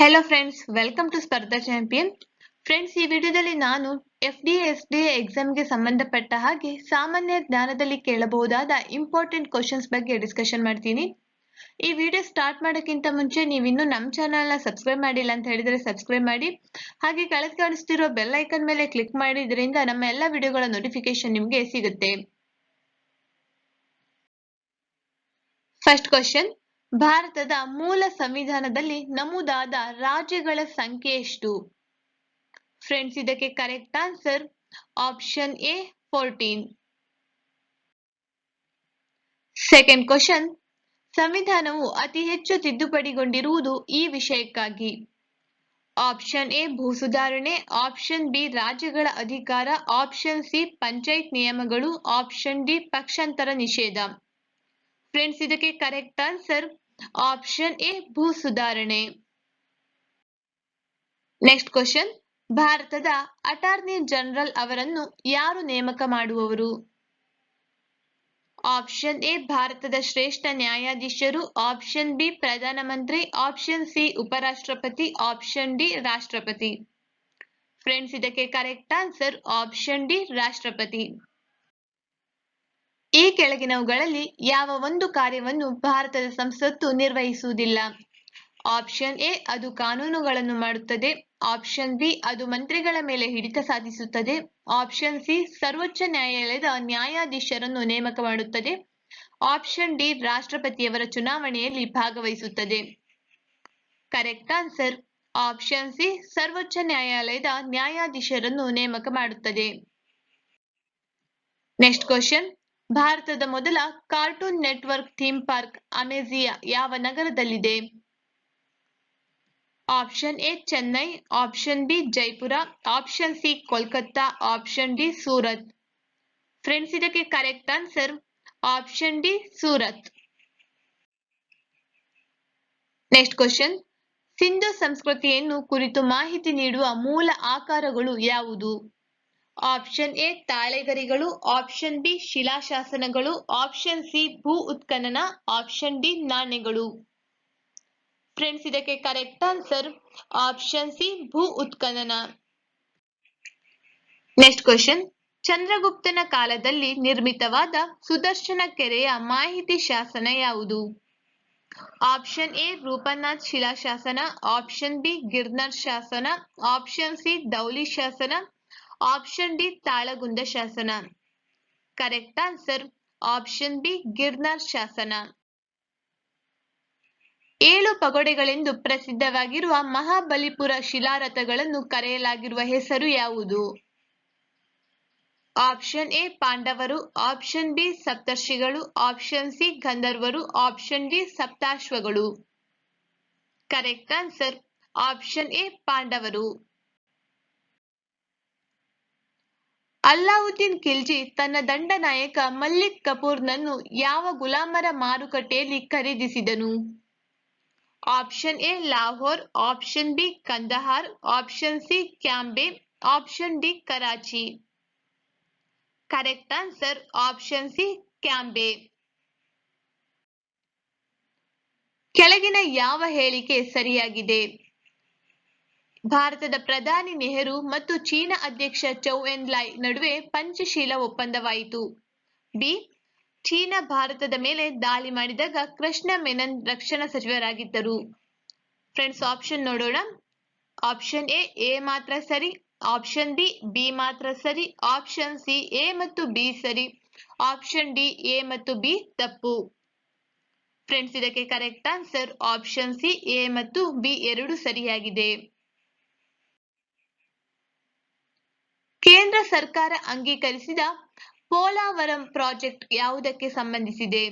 Hello friends, welcome to ಸ್ಪರ್ಧಾ champion. Friends, ಈ ವಿಡಿಯೋದಲ್ಲಿ ನಾನು FDA SDA ಎಕ್ಸಾಮ್ಗೆ ಸಂಬಂಧಪಟ್ಟ ಹಾಗೆ ಸಾಮಾನ್ಯ ಜ್ಞಾನದಲ್ಲಿ ಕೇಳಬಹುದಾದ ಇಂಪಾರ್ಟೆಂಟ್ ಕ್ವಶನ್ಸ್ ಬಗ್ಗೆ ಡಿಸ್ಕಷನ್ ಮಾಡ್ತೀನಿ. ಈ ವಿಡಿಯೋ ಸ್ಟಾರ್ಟ್ ಮಾಡೋಕ್ಕಿಂತ ಮುಂಚೆ ನೀವಿನ್ನೂ ನಮ್ಮ ಚಾನಲ್ನ ಸಬ್ಸ್ಕ್ರೈಬ್ ಮಾಡಿಲ್ಲ ಅಂತ ಹೇಳಿದರೆ ಸಬ್ಸ್ಕ್ರೈಬ್ ಮಾಡಿ, ಹಾಗೆ ಕೆಳಗೆ ಕಾಣಿಸ್ತಿರೋ ಬೆಲ್ ಐಕನ್ ಮೇಲೆ ಕ್ಲಿಕ್ ಮಾಡಿ. ಇದರಿಂದ ನಮ್ಮ ಎಲ್ಲ ವಿಡಿಯೋಗಳ ನೋಟಿಫಿಕೇಶನ್ ನಿಮಗೆ ಸಿಗುತ್ತೆ. ಫಸ್ಟ್ ಕ್ವಶನ್, ಭಾರತದ ಮೂಲ ಸಂವಿಧಾನದಲ್ಲಿ ನಮೂದಾದ ರಾಜ್ಯಗಳ ಸಂಖ್ಯೆ ಎಷ್ಟು? ಫ್ರೆಂಡ್ಸ್, ಇದಕ್ಕೆ correct answer option A 14. Second question, ಸಂವಿಧಾನವು ಅತಿ ಹೆಚ್ಚು ತಿದ್ದುಪಡಿಗೊಂಡಿರುವುದು ಈ ವಿಷಯಕ್ಕಾಗಿ? ಆಪ್ಷನ್ ಎ ಭೂಸುಧಾರಣೆ, ಆಪ್ಷನ್ ಬಿ ರಾಜ್ಯಗಳ ಅಧಿಕಾರ, ಆಪ್ಷನ್ ಸಿ ಪಂಚಾಯತ್ ನಿಯಮಗಳು, ಆಪ್ಷನ್ ಡಿ ಪಕ್ಷಾಂತರ ನಿಷೇಧ. ಫ್ರೆಂಡ್ಸ್, ಇದಕ್ಕೆ ಕರೆಕ್ಟ್ ಆನ್ಸರ್ ಆಪ್ಷನ್ ಎ ಭೂಸುಧಾರಣೆ. ನೆಕ್ಸ್ಟ್ ಕ್ವಶನ್, ಭಾರತದ ಅಟಾರ್ನಿ ಜನರಲ್ ಅವರನ್ನು ಯಾರು ನೇಮಕ ಮಾಡುವವರು? ಆಪ್ಷನ್ ಎ ಭಾರತದ ಶ್ರೇಷ್ಠ ನ್ಯಾಯಾಧೀಶರು, ಆಪ್ಷನ್ ಬಿ ಪ್ರಧಾನಮಂತ್ರಿ, ಆಪ್ಷನ್ ಸಿ ಉಪರಾಷ್ಟ್ರಪತಿ, ಆಪ್ಷನ್ ಡಿ ರಾಷ್ಟ್ರಪತಿ. ಫ್ರೆಂಡ್ಸ್, ಇದಕ್ಕೆ ಕರೆಕ್ಟ್ ಆನ್ಸರ್ ಆಪ್ಷನ್ ಡಿ ರಾಷ್ಟ್ರಪತಿ. ಈ ಕೆಳಗಿನವುಗಳಲ್ಲಿ ಯಾವ ಒಂದು ಕಾರ್ಯವನ್ನು ಭಾರತದ ಸಂಸತ್ತು ನಿರ್ವಹಿಸುವುದಿಲ್ಲ? ಆಪ್ಷನ್ ಎ ಅದು ಕಾನೂನುಗಳನ್ನು ಮಾಡುತ್ತದೆ, ಆಪ್ಷನ್ ಬಿ ಅದು ಮಂತ್ರಿಗಳ ಮೇಲೆ ಹಿಡಿತ ಸಾಧಿಸುತ್ತದೆ, ಆಪ್ಷನ್ ಸಿ ಸರ್ವೋಚ್ಚ ನ್ಯಾಯಾಲಯದ ನ್ಯಾಯಾಧೀಶರನ್ನು ನೇಮಕ ಮಾಡುತ್ತದೆ, ಆಪ್ಷನ್ ಡಿ ರಾಷ್ಟ್ರಪತಿಯವರ ಚುನಾವಣೆಯಲ್ಲಿ ಭಾಗವಹಿಸುತ್ತದೆ. ಕರೆಕ್ಟ್ ಆನ್ಸರ್ ಆಪ್ಷನ್ ಸಿ ಸರ್ವೋಚ್ಚ ನ್ಯಾಯಾಲಯದ ನ್ಯಾಯಾಧೀಶರನ್ನು ನೇಮಕ ಮಾಡುತ್ತದೆ. ನೆಕ್ಸ್ಟ್ ಕ್ವಶನ್, ಭಾರತದ ಮೊದಲ cartoon network theme park Amazia ಯಾವ ನಗರದಲ್ಲಿದೆ? Option A Chennai, option B Jaipur, option C Kolkata, option D Surat. Friends, ಇದಕ್ಕೆ correct answer option D Surat. Next question, Sindhu ಸಂಸ್ಕೃತಿಯನ್ನು ಕುರಿತು ಮಾಹಿತಿ ನೀಡುವ ಮೂಲ ಆಕಾರಗಳು ಯಾವುದು? ಆಪ್ಷನ್ ಎ ತಾಳೆಗರಿಗಳು, ಆಪ್ಷನ್ ಬಿ ಶಿಲಾಶಾಸನಗಳು, ಆಪ್ಷನ್ ಸಿ ಭೂ ಉತ್ಖನನ, ಆಪ್ಷನ್ ಡಿ ನಾಣ್ಯಗಳು. ಫ್ರೆಂಡ್ಸ್, ಇದಕ್ಕೆ ಕರೆಕ್ಟ್ ಆನ್ಸರ್ ಆಪ್ಷನ್ ಸಿ ಭೂ ಉತ್ಖನನ. ನೆಕ್ಸ್ಟ್ ಕ್ವಶನ್, ಚಂದ್ರಗುಪ್ತನ ಕಾಲದಲ್ಲಿ ನಿರ್ಮಿತವಾದ ಸುದರ್ಶನ ಕೆರೆಯ ಮಾಹಿತಿ ಶಾಸನ ಯಾವುದು? ಆಪ್ಷನ್ ಎ ರೂಪನಾಥ್ ಶಿಲಾಶಾಸನ, ಆಪ್ಷನ್ ಬಿ ಗಿರ್ನರ್ ಶಾಸನ, ಆಪ್ಷನ್ ಸಿ ದೌಲಿ ಶಾಸನ, ಆಪ್ಷನ್ ಡಿ ತಾಳಗುಂದ ಶಾಸನ. Correct answer option B Girnar ಶಾಸನ. 7 ಪಗೋಡೆಗಳೆಂದು ಪ್ರಸಿದ್ಧವಾಗಿರುವ ಮಹಾಬಲಿಪುರ ಶಿಲಾರಥಗಳನ್ನು ಕರೆಯಲಾಗಿರುವ ಹೆಸರು ಯಾವುದು? ಆಪ್ಷನ್ ಎ ಪಾಂಡವರು, ಆಪ್ಷನ್ ಬಿ ಸಪ್ತರ್ಷಿಗಳು, ಆಪ್ಷನ್ ಸಿ ಗಂಧರ್ವರು, ಆಪ್ಷನ್ ಡಿ ಸಪ್ತಾಶ್ವಗಳು. ಕರೆಕ್ಟ್ ಆನ್ಸರ್ ಆಪ್ಷನ್ ಎ ಪಾಂಡವರು. ಅಲ್ಲಾವುದ್ದೀನ್ ಖಿಲ್ಜಿ ತನ್ನ ದಂಡನಾಯಕ ಮಲ್ಲಿಕ್ ಕಫೂರ್ನನ್ನು ಯಾವ ಗುಲಾಮರ ಮಾರುಕಟ್ಟೆಯಲ್ಲಿ ಖರೀದಿಸಿದನು? Option A Lahore, option B Kandahar, option C Cambay, option D Karachi. Correct answer option C Cambay. ಕೆಳಗಿನ ಯಾವ ಹೇಳಿಕೆ ಸರಿಯಾಗಿದೆ? ಭಾರತದ ಪ್ರಧಾನಿ ನೆಹರು ಮತ್ತು ಚೀನಾ ಅಧ್ಯಕ್ಷ ಚೌ ಎನ್ ಲೈ ನಡುವೆ ಪಂಚಶೀಲ ಒಪ್ಪಂದವಾಯಿತು. ಬಿ, ಚೀನಾ ಭಾರತದ ಮೇಲೆ ದಾಳಿ ಮಾಡಿದಾಗ ಕೃಷ್ಣ ಮೆನನ್ ರಕ್ಷಣಾ ಸಚಿವರಾಗಿದ್ದರು. ಫ್ರೆಂಡ್ಸ್, ಆಪ್ಷನ್ ನೋಡೋಣ. ಆಪ್ಷನ್ ಎ ಮಾತ್ರ ಸರಿ, ಆಪ್ಷನ್ ಬಿ ಮಾತ್ರ ಸರಿ, ಆಪ್ಷನ್ ಸಿ ಎ ಮತ್ತು ಬಿ ಸರಿ, ಆಪ್ಷನ್ ಡಿ ಎ ಮತ್ತು ಬಿ ತಪ್ಪು. ಫ್ರೆಂಡ್ಸ್, ಇದಕ್ಕೆ correct answer option C A ಮತ್ತು ಬಿ ಎರಡು ಸರಿಯಾಗಿದೆ. ಕೇಂದ್ರ ಸರ್ಕಾರ ಅಂಗೀಕರಿಸಿದ ಪೋಲಾವರಂ ಪ್ರಾಜೆಕ್ಟ್ ಯಾವುದಕ್ಕೆ ಸಂಬಂಧಿಸಿದೆ?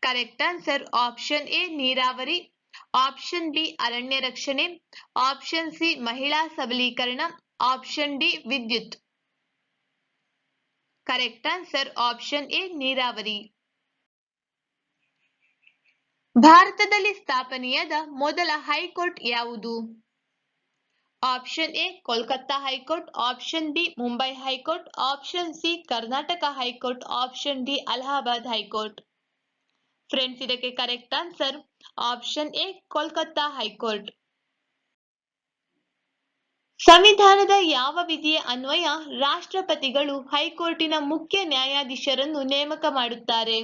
ಕರೆಕ್ಟ್ ಆನ್ಸರ್ ಆಪ್ಷನ್ ಎ ನೀರಾವರಿ, ಆಪ್ಷನ್ ಬಿ ಅರಣ್ಯ ರಕ್ಷಣೆ, ಆಪ್ಷನ್ ಸಿ ಮಹಿಳಾ ಸಬಲೀಕರಣ, ಆಪ್ಷನ್ ಡಿ ವಿದ್ಯುತ್. ಕರೆಕ್ಟ್ ಆನ್ಸರ್ ಆಪ್ಷನ್ ಎ ನೀರಾವರಿ. ಭಾರತದಲ್ಲಿ ಸ್ಥಾಪನೆಯಾದ ಮೊದಲ ಹೈಕೋರ್ಟ್ ಯಾವುದು? Option A Kolkata high court, option B Mumbai high court, option C Karnataka high court, option D Allahabad high court. Friends, ಇದಕ್ಕೆ correct answer option A Kolkata high court. ಸಂವಿಧಾನದ ಯಾವ ವಿಧಿಯ ಅನ್ವಯ ರಾಷ್ಟ್ರಪತಿಗಳು ಹೈಕೋರ್ಟಿನ ಮುಖ್ಯ ನ್ಯಾಯಾಧೀಶರನ್ನು ನೇಮಕ ಮಾಡುತ್ತಾರೆ?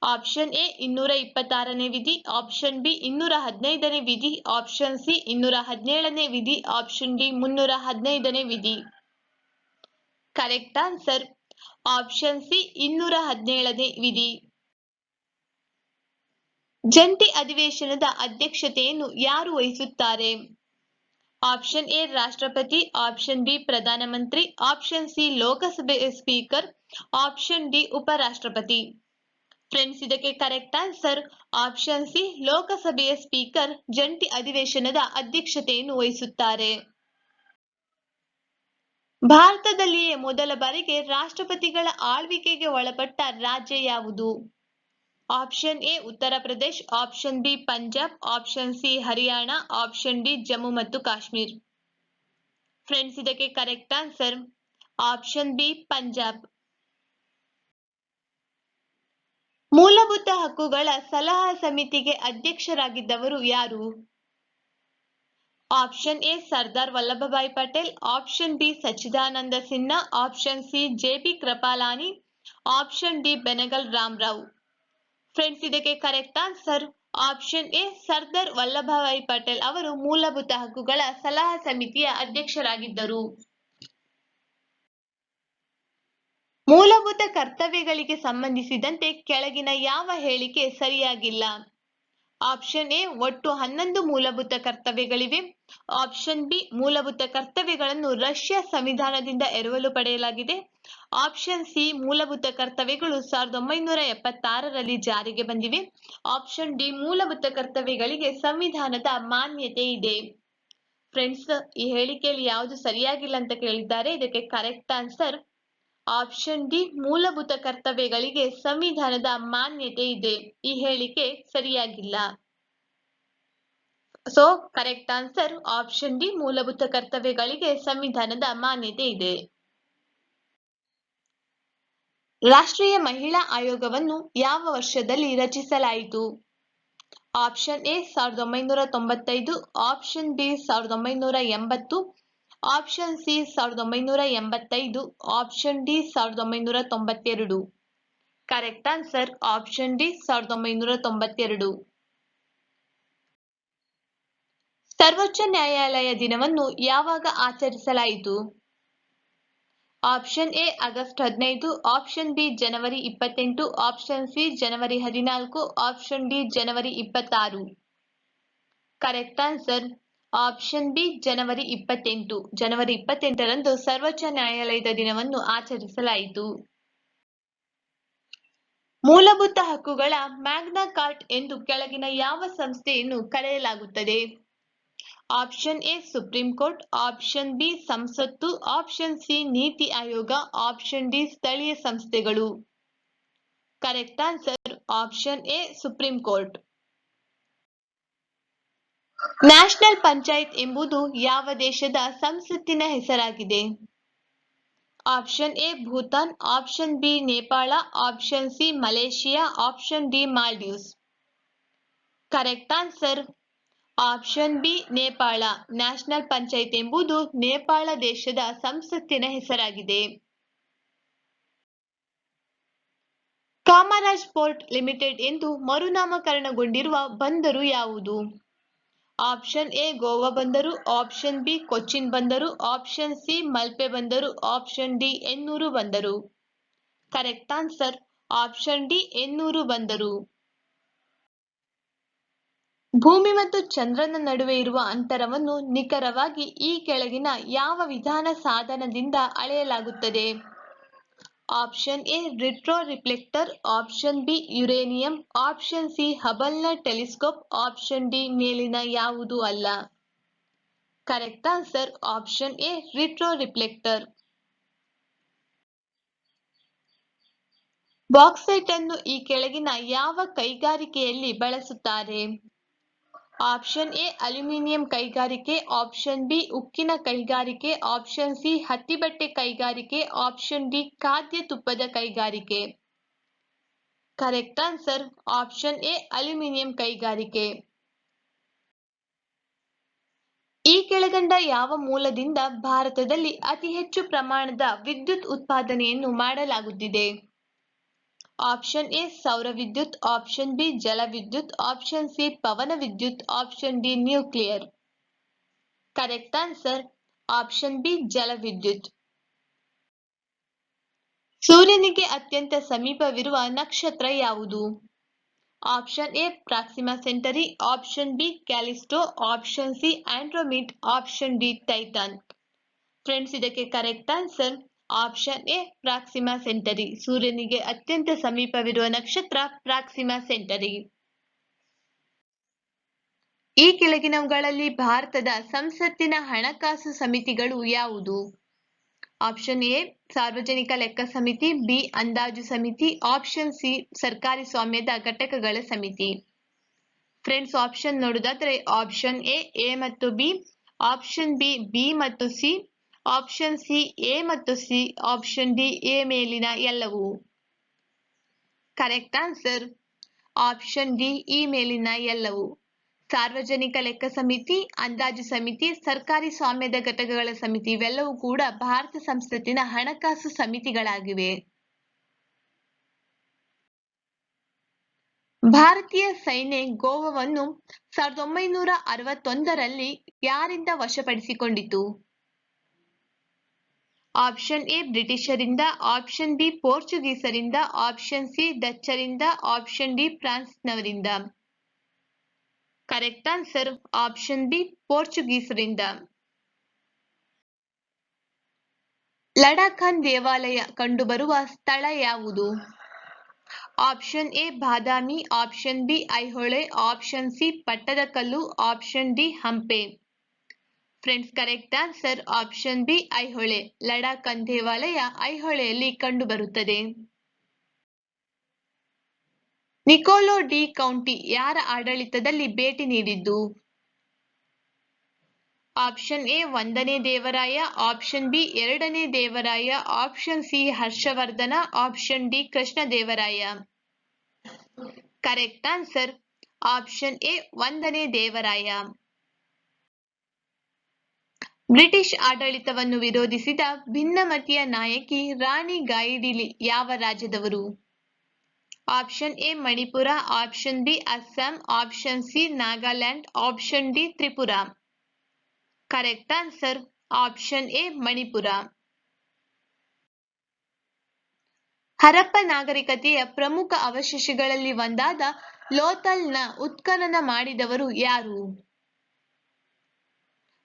ಆಪ್ಷನ್ ಎ 226ನೇ ವಿಧಿ, ಆಪ್ಷನ್ ಬಿ 215ನೇ ವಿಧಿ, ಆಪ್ಷನ್ ಸಿ 217ನೇ ವಿಧಿ, ಆಪ್ಷನ್ ಡಿ 315ನೇ ವಿಧಿ. ಕರೆಕ್ಟ್ ಆನ್ಸರ್ ಆಪ್ಷನ್ ಸಿ 217ನೇ ವಿಧಿ. ಜಂಟಿ ಅಧಿವೇಶನದ ಅಧ್ಯಕ್ಷತೆಯನ್ನು ಯಾರು ವಹಿಸುತ್ತಾರೆ? ಆಪ್ಷನ್ ಎ ರಾಷ್ಟ್ರಪತಿ, ಆಪ್ಷನ್ ಬಿ ಪ್ರಧಾನಮಂತ್ರಿ, ಆಪ್ಷನ್ ಸಿ ಲೋಕಸಭೆ ಸ್ಪೀಕರ್, ಆಪ್ಷನ್ ಡಿ ಉಪರಾಷ್ಟ್ರಪತಿ. ಫ್ರೆಂಡ್ಸ್, ಇದಕ್ಕೆ ಕರೆಕ್ಟ್ ಆನ್ಸರ್ ಆಪ್ಷನ್ ಸಿ ಲೋಕಸಭೆಯ ಸ್ಪೀಕರ್ ಜಂಟಿ ಅಧಿವೇಶನದ ಅಧ್ಯಕ್ಷತೆಯನ್ನು ವಹಿಸುತ್ತಾರೆ. ಭಾರತದಲ್ಲಿಯೇ ಮೊದಲ ಬಾರಿಗೆ ರಾಷ್ಟ್ರಪತಿಗಳ ಆಳ್ವಿಕೆಗೆ ಒಳಪಟ್ಟ ರಾಜ್ಯ ಯಾವುದು? Option A Uttar Pradesh, option B Punjab, option C Haryana, option D Jammu ಮತ್ತು ಕಾಶ್ಮೀರ್. ಫ್ರೆಂಡ್ಸ್, ಇದಕ್ಕೆ correct answer option B Punjab. ಮೂಲಭೂತ ಹಕ್ಕುಗಳ ಸಲಹಾ ಸಮಿತಿಗೆ ಅಧ್ಯಕ್ಷರಾಗಿದ್ದವರು ಯಾರು? Option A Sardar Vallabhbhai Patel, option B Sachchidananda Sinha, option C J P. Kripalani, option D Benegal Ramarao. Friends, ಇದಕ್ಕೆ correct answer option A Sardar Vallabhbhai Patel ಅವರು ಮೂಲಭೂತ ಹಕ್ಕುಗಳ ಸಲಹಾ ಸಮಿತಿಯ ಅಧ್ಯಕ್ಷರಾಗಿದ್ದರು. ಮೂಲಭೂತ ಕರ್ತವ್ಯಗಳಿಗೆ ಸಂಬಂಧಿಸಿದಂತೆ ಕೆಳಗಿನ ಯಾವ ಹೇಳಿಕೆ ಸರಿಯಾಗಿಲ್ಲ? ಆಪ್ಷನ್ ಎ ಒಟ್ಟು 11 ಮೂಲಭೂತ ಕರ್ತವ್ಯಗಳಿವೆ, ಆಪ್ಷನ್ ಬಿ ಮೂಲಭೂತ ಕರ್ತವ್ಯಗಳನ್ನು ರಷ್ಯಾ ಸಂವಿಧಾನದಿಂದ ಎರವಲು ಪಡೆಯಲಾಗಿದೆ, ಆಪ್ಷನ್ ಸಿ ಮೂಲಭೂತ ಕರ್ತವ್ಯಗಳು 1976ರಲ್ಲಿ ಜಾರಿಗೆ ಬಂದಿವೆ, ಆಪ್ಷನ್ ಡಿ ಮೂಲಭೂತ ಕರ್ತವ್ಯಗಳಿಗೆ ಸಂವಿಧಾನದ ಮಾನ್ಯತೆ ಇದೆ. ಫ್ರೆಂಡ್ಸ್, ಈ ಹೇಳಿಕೆಯಲ್ಲಿ ಯಾವುದು ಸರಿಯಾಗಿಲ್ಲ ಅಂತ ಕೇಳಿದ್ದಾರೆ. ಇದಕ್ಕೆ ಕರೆಕ್ಟ್ ಆನ್ಸರ್ ಆಪ್ಷನ್ ಡಿ ಮೂಲಭೂತ ಕರ್ತವ್ಯಗಳಿಗೆ ಸಂವಿಧಾನದ ಮಾನ್ಯತೆ ಇದೆ. ಈ ಹೇಳಿಕೆ ಸರಿಯಾಗಿಲ್ಲ. So correct answer option D ಮೂಲಭೂತ ಕರ್ತವ್ಯಗಳಿಗೆ ಸಂವಿಧಾನದ ಮಾನ್ಯತೆ ಇದೆ. ರಾಷ್ಟ್ರೀಯ ಮಹಿಳಾ ಆಯೋಗವನ್ನು ಯಾವ ವರ್ಷದಲ್ಲಿ ರಚಿಸಲಾಯಿತು? Option A 1995, option B 1980, option C 1985, option D 1992. Correct answer option D 1992. ಸರ್ವೋಚ್ಚ ನ್ಯಾಯಾಲಯ ದಿನವನ್ನು ಯಾವಾಗ ಆಚರಿಸಲಾಯಿತು? Option A August 15, option B ಜನವರಿ 28, ಆಪ್ಷನ್ ಸಿ ಜನವರಿ 14, ಆಪ್ಷನ್ ಡಿ ಜನವರಿ 26. ಕರೆಕ್ಟ್ ಆನ್ಸರ್ ಆಪ್ಷನ್ ಬಿ ಜನವರಿ 28. ಜನವರಿ 28ರಂದು ಸರ್ವೋಚ್ಚ ನ್ಯಾಯಾಲಯದ ದಿನವನ್ನು ಆಚರಿಸಲಾಯಿತು. ಮೂಲಭೂತ ಹಕ್ಕುಗಳ ಮ್ಯಾಗ್ನಾ ಕಾರ್ಟ್ ಎಂದು ಕೆಳಗಿನ ಯಾವ ಸಂಸ್ಥೆಯನ್ನು ಕರೆಯಲಾಗುತ್ತದೆ? Option A supreme court, option B ಸಂಸತ್ತು, option C NITI Aayog, option D ಸ್ಥಳೀಯ ಸಂಸ್ಥೆಗಳು. Correct answer option A supreme court. National panchayat ಎಂಬುದು ಯಾವ ದೇಶದ ಸಂಸತ್ತಿನ ಹೆಸರಾಗಿದೆ? Option A Bhutan, option B Nepal, option C Malaysia, option D Maldives. Correct answer option B Nepal. National panchayat ಎಂಬುದು ನೇಪಾಳ ದೇಶದ ಸಂಸತ್ತಿನ ಹೆಸರಾಗಿದೆ. ಕಾಮರಾಜ್ ಪೋರ್ಟ್ ಲಿಮಿಟೆಡ್ ಎಂದು ಮರುನಾಮಕರಣಗೊಂಡಿರುವ ಬಂದರು ಯಾವುದು? ಆಪ್ಷನ್ ಎ ಗೋವಾ ಬಂದರು, ಆಪ್ಷನ್ ಬಿ ಕೊಚ್ಚಿನ್ ಬಂದರು, ಆಪ್ಷನ್ ಸಿ ಮಲ್ಪೆ ಬಂದರು, ಆಪ್ಷನ್ ಡಿ ಎನ್ನೂರು ಬಂದರು. Correct answer option D Ennore ಬಂದರು. ಭೂಮಿ ಮತ್ತು ಚಂದ್ರನ ನಡುವೆ ಇರುವ ಅಂತರವನ್ನು ನಿಖರವಾಗಿ ಈ ಕೆಳಗಿನ ಯಾವ ವಿಧಾನ ಸಾಧನದಿಂದ ಅಳೆಯಲಾಗುತ್ತದೆ? Option A retro reflector, option B uranium, option C ಹಬಲ್ನ ಟೆಲಿಸ್ಕೋಪ್, ಆಪ್ಷನ್ ಡಿ ಮೇಲಿನ ಯಾವುದೂ ಅಲ್ಲ. Correct answer option A retro reflector. Bauxite ಅನ್ನು ಈ ಕೆಳಗಿನ ಯಾವ ಕೈಗಾರಿಕೆಯಲ್ಲಿ ಬಳಸುತ್ತಾರೆ? ಆಪ್ಷನ್ ಎ ಅಲ್ಯೂಮಿನಿಯಂ ಕೈಗಾರಿಕೆ, ಆಪ್ಷನ್ ಬಿ ಉಕ್ಕಿನ ಕೈಗಾರಿಕೆ, ಆಪ್ಷನ್ ಸಿ ಹತ್ತಿಬಟ್ಟೆ ಕೈಗಾರಿಕೆ, ಆಪ್ಷನ್ ಡಿ ಖಾದ್ಯ ತುಪ್ಪದ ಕೈಗಾರಿಕೆ. Correct answer option A aluminium ಕೈಗಾರಿಕೆ. ಈ ಕೆಳಕಂಡ ಯಾವ ಮೂಲದಿಂದ ಭಾರತದಲ್ಲಿ ಅತಿ ಹೆಚ್ಚು ಪ್ರಮಾಣದ ವಿದ್ಯುತ್ ಉತ್ಪಾದನೆಯನ್ನು ಮಾಡಲಾಗುತ್ತಿದೆ? ಆಪ್ಷನ್ ಎ ಸೌರ ವಿದ್ಯುತ್, ಆಪ್ಷನ್ ಬಿ ಜಲವಿದ್ಯುತ್, ಆಪ್ಷನ್ ಸಿ ಪವನ ವಿದ್ಯುತ್, option D nuclear. Correct answer option B ಜಲವಿದ್ಯುತ್. ಸೂರ್ಯನಿಗೆ ಅತ್ಯಂತ ಸಮೀಪವಿರುವ ನಕ್ಷತ್ರ ಯಾವುದು? Option A Proxima Centauri, option B Callisto, option C Andromeda, option D Titan. Friends, ಇದಕ್ಕೆ correct answer option A Proxima Centauri. ಸೂರ್ಯನಿಗೆ ಅತ್ಯಂತ ಸಮೀಪವಿರುವ ನಕ್ಷತ್ರ ಪ್ರಾಕ್ಸಿಮಾ ಸೆಂಟರಿ. ಈ ಕೆಳಗಿನವುಗಳಲ್ಲಿ ಭಾರತದ ಸಂಸತ್ತಿನ ಹಣಕಾಸು ಸಮಿತಿಗಳು ಯಾವುದು? ಆಪ್ಷನ್ ಎ ಸಾರ್ವಜನಿಕ ಲೆಕ್ಕ ಸಮಿತಿ, ಬಿ ಅಂದಾಜು ಸಮಿತಿ, ಆಪ್ಷನ್ ಸಿ ಸರ್ಕಾರಿ ಸ್ವಾಮ್ಯದ ಘಟಕಗಳ ಸಮಿತಿ. ಫ್ರೆಂಡ್ಸ್, ಆಪ್ಷನ್ ನೋಡೋದಾದ್ರೆ ಆಪ್ಷನ್ ಎ ಮತ್ತು ಬಿ, ಆಪ್ಷನ್ ಬಿ ಬಿ ಮತ್ತು ಸಿ, ಆಪ್ಷನ್ ಸಿ ಎ ಮತ್ತು ಸಿ, ಆಪ್ಷನ್ ಡಿ ಎ ಮೇಲಿನ ಎಲ್ಲವೂ. ಕರೆಕ್ಟ್ ಆನ್ಸರ್ ಆಪ್ಷನ್ ಡಿ ಈ ಮೇಲಿನ ಎಲ್ಲವೂ. ಸಾರ್ವಜನಿಕ ಲೆಕ್ಕ ಸಮಿತಿ, ಅಂದಾಜು ಸಮಿತಿ, ಸರ್ಕಾರಿ ಸ್ವಾಮ್ಯದ ಘಟಕಗಳ ಸಮಿತಿ ಇವೆಲ್ಲವೂ ಕೂಡ ಭಾರತ ಸಂಸತ್ತಿನ ಹಣಕಾಸು ಸಮಿತಿಗಳಾಗಿವೆ. ಭಾರತೀಯ ಸೈನ್ಯ ಗೋವಾವನ್ನು 1961ರಲ್ಲಿ ಯಾರಿಂದ ವಶಪಡಿಸಿಕೊಂಡಿತು? ಆಪ್ಷನ್ ಎ ಬ್ರಿಟಿಷರಿಂದ, ಆಪ್ಷನ್ ಬಿ ಪೋರ್ಚುಗೀಸರಿಂದ, ಆಪ್ಷನ್ ಸಿ ಡಚ್ಚರಿಂದ, ಆಪ್ಷನ್ ಡಿ ಫ್ರಾನ್ಸ್ನವರಿಂದ. ಕರೆಕ್ಟ್ ಆನ್ಸರ್ ಆಪ್ಷನ್ ಬಿ ಪೋರ್ಚುಗೀಸರಿಂದ. ಲಡಾಖನ್ ದೇವಾಲಯ ಕಂಡುಬರುವ ಸ್ಥಳ ಯಾವುದು? Option A Badami, option B Aihole, option C Pattadakal, option D Hampi. Friends, correct answer option B Aihole. Ladkhan ದೇವಾಲಯ ಐಹೊಳೆಯಲ್ಲಿ ಕಂಡುಬರುತ್ತದೆ. ನಿಕೋಲೋ ಡಿ ಕೌಂಟಿ ಯಾರ ಆಡಳಿತದಲ್ಲಿ ಭೇಟಿ ನೀಡಿದ್ದು? ಆಪ್ಷನ್ ಎ 1ನೇ ದೇವರಾಯ, ಆಪ್ಷನ್ ಬಿ 2ನೇ Devaraya, option C Harshavardhana, option D Krishnadevaraya. Correct answer option A 1ನೇ ದೇವರಾಯ. ಬ್ರಿಟಿಷ್ ಆಡಳಿತವನ್ನು ವಿರೋಧಿಸಿದ ಭಿನ್ನಮತೀಯ ನಾಯಕಿ ರಾಣಿ ಗಾಯಿಡಿಲಿ ಯಾವ ರಾಜ್ಯದವರು? Option A Manipur, option B Assam, option C Nagaland, option D Tripura. Correct answer option A Manipur. Harappa ನಾಗರಿಕತೆಯ ಪ್ರಮುಖ ಅವಶೇಷಗಳಲ್ಲಿ ಒಂದಾದ ಲೋಥಲ್ನ ಉತ್ಖನನ ಮಾಡಿದವರು ಯಾರು?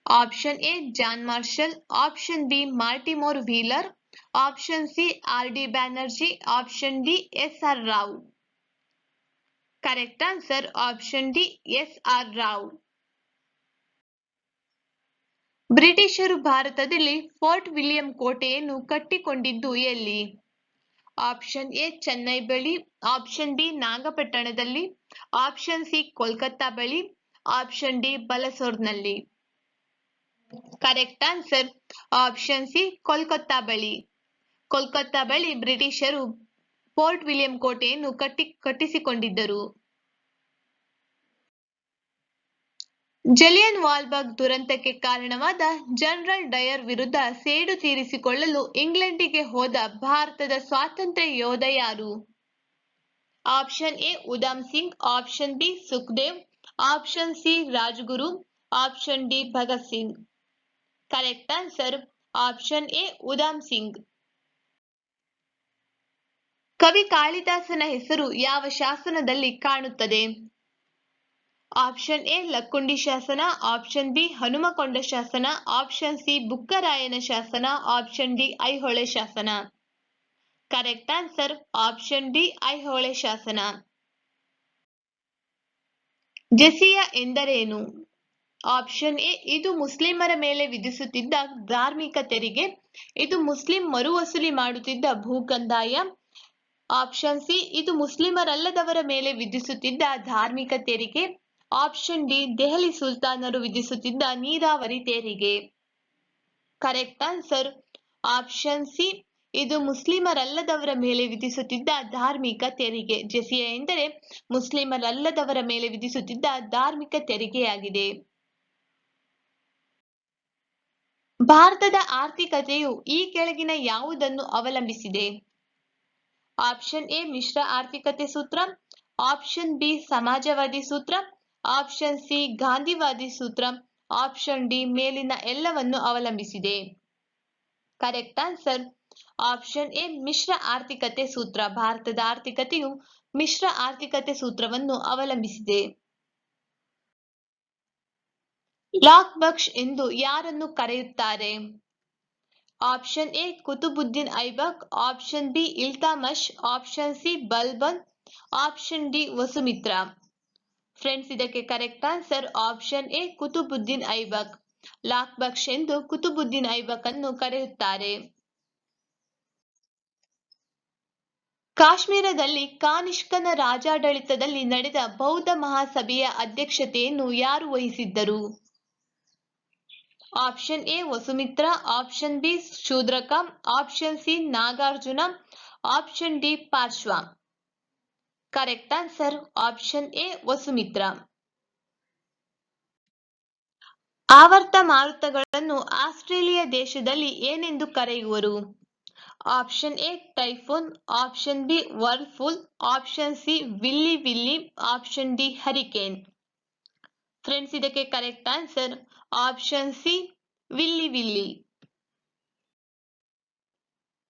Option A John Marshall, option B Mortimer Wheeler, option C R D Banerjee, option D S R Rao. Correct answer option D S R Rao. ಬ್ರಿಟಿಷರು ಭಾರತದಲ್ಲಿ ಫೋರ್ಟ್ ವಿಲಿಯಂ ಕೋಟೆಯನ್ನು ಕಟ್ಟಿಕೊಂಡಿದ್ದು ಎಲ್ಲಿ? ಆಪ್ಷನ್ ಎ ಚೆನ್ನೈ ಬಳಿ, ಆಪ್ಷನ್ ಬಿ ನಾಗಪಟ್ಟಣದಲ್ಲಿ, ಆಪ್ಷನ್ ಸಿ ಕೋಲ್ಕತ್ತಾ ಬಳಿ, ಆಪ್ಷನ್ ಡಿ ಬಲಸೋರ್ನಲ್ಲಿ. Correct answer option C Kolkata ಬಳಿ. ಕೋಲ್ಕತ್ತಾ ಬಳಿ ಬ್ರಿಟಿಷರು ಫೋರ್ಟ್ ವಿಲಿಯಂ ಕೋಟೆಯನ್ನು ಕಟ್ಟಿಸಿಕೊಂಡಿದ್ದರು. ಜಲಿಯನ್ ವಾಲ್ಬಾಗ್ ದುರಂತಕ್ಕೆ ಕಾರಣವಾದ ಜನರಲ್ ಡಯರ್ ವಿರುದ್ಧ ಸೇಡು ತೀರಿಸಿಕೊಳ್ಳಲು ಇಂಗ್ಲೆಂಡಿಗೆ ಹೋದ ಭಾರತದ ಸ್ವಾತಂತ್ರ್ಯ ಯೋಧ ಯಾರು? Option A Udham Singh, option B Sukhdev, option C Rajguru, option D Bhagat Singh. Correct answer option A Udham Singh. ಕವಿ ಕಾಳಿದಾಸನ ಹೆಸರು ಯಾವ ಶಾಸನದಲ್ಲಿ ಕಾಣುತ್ತದೆ? ಆಪ್ಷನ್ ಎ ಲಕ್ಕುಂಡಿ ಶಾಸನ, ಆಪ್ಷನ್ ಬಿ ಹನುಮಕೊಂಡ ಶಾಸನ, ಆಪ್ಷನ್ ಸಿ ಬುಕ್ಕರಾಯನ ಶಾಸನ, ಆಪ್ಷನ್ ಡಿ ಐಹೊಳೆ ಶಾಸನ. Correct answer option D Aihole ಶಾಸನ. ಜೆಸಿಯಾ ಎಂದರೇನು? ಆಪ್ಷನ್ ಎ ಇದು ಮುಸ್ಲಿಮರ ಮೇಲೆ ವಿಧಿಸುತ್ತಿದ್ದ ಧಾರ್ಮಿಕ ತೆರಿಗೆ, ಇದು ಮುಸ್ಲಿಂ ಮರುವಸೂಲಿ ಮಾಡುತ್ತಿದ್ದ ಭೂಕಂದಾಯ, ಆಪ್ಷನ್ ಸಿ ಇದು ಮುಸ್ಲಿಮರಲ್ಲದವರ ಮೇಲೆ ವಿಧಿಸುತ್ತಿದ್ದ ಧಾರ್ಮಿಕ ತೆರಿಗೆ, ಆಪ್ಷನ್ ಡಿ ದೆಹಲಿ ಸುಲ್ತಾನರು ವಿಧಿಸುತ್ತಿದ್ದ ನೀರಾವರಿ ತೆರಿಗೆ. ಕರೆಕ್ಟ್ ಆನ್ಸರ್ ಆಪ್ಷನ್ ಸಿ ಇದು ಮುಸ್ಲಿಮರಲ್ಲದವರ ಮೇಲೆ ವಿಧಿಸುತ್ತಿದ್ದ ಧಾರ್ಮಿಕ ತೆರಿಗೆ. ಜೆಸಿಯಾ ಎಂದರೆ ಮುಸ್ಲಿಮರಲ್ಲದವರ ಮೇಲೆ ವಿಧಿಸುತ್ತಿದ್ದ ಧಾರ್ಮಿಕ ತೆರಿಗೆಯಾಗಿದೆ. ಭಾರತದ ಆರ್ಥಿಕತೆಯು ಈ ಕೆಳಗಿನ ಯಾವುದನ್ನು ಅವಲಂಬಿಸಿದೆ? ಆಪ್ಷನ್ ಎ ಮಿಶ್ರ ಆರ್ಥಿಕತೆ ಸೂತ್ರ, ಆಪ್ಷನ್ ಬಿ ಸಮಾಜವಾದಿ ಸೂತ್ರ, ಆಪ್ಷನ್ ಸಿ ಗಾಂಧಿವಾದಿ ಸೂತ್ರ, ಆಪ್ಷನ್ ಡಿ ಮೇಲಿನ ಎಲ್ಲವನ್ನು ಅವಲಂಬಿಸಿದೆ. ಕರೆಕ್ಟ್ ಆನ್ಸರ್ ಆಪ್ಷನ್ ಎ ಮಿಶ್ರ ಆರ್ಥಿಕತೆ ಸೂತ್ರ. ಭಾರತದ ಆರ್ಥಿಕತೆಯು ಮಿಶ್ರ ಆರ್ಥಿಕತೆ ಸೂತ್ರವನ್ನು ಅವಲಂಬಿಸಿದೆ. ಲಾಕ್ ಬಕ್ಷ್ ಎಂದು ಯಾರನ್ನು ಕರೆಯುತ್ತಾರೆ? Option A Qutbuddin Aibak, option B Iltutmish, option C Balban, option D Vasumitra. Friends, ಇದಕ್ಕೆ correct answer option A Qutbuddin Aibak. Lakh Bakhsh ಎಂದು ಕುತುಬುದ್ದೀನ್ ಐಬಕ್ ಅನ್ನು ಕರೆಯುತ್ತಾರೆ. ಕಾಶ್ಮೀರದಲ್ಲಿ ಕಾನಿಷ್ಕನ ರಾಜಾಡಳಿತದಲ್ಲಿ ನಡೆದ ಬೌದ್ಧ ಮಹಾಸಭೆಯ ಅಧ್ಯಕ್ಷತೆಯನ್ನು ಯಾರು ವಹಿಸಿದ್ದರು? Option A Vasumitra, option B Shudraka, option C Nagarjuna, option D Parshva. Correct answer option A Vasumitra. ಆವರ್ತ ಮಾರುತಗಳನ್ನು ಆಸ್ಟ್ರೇಲಿಯಾ ದೇಶದಲ್ಲಿ ಏನೆಂದು ಕರೆಯುವರು? Option A typhoon, option B whirlpool, option C willy willy, option D hurricane. Friends, ಇದಕ್ಕೆ correct answer option C willy willy.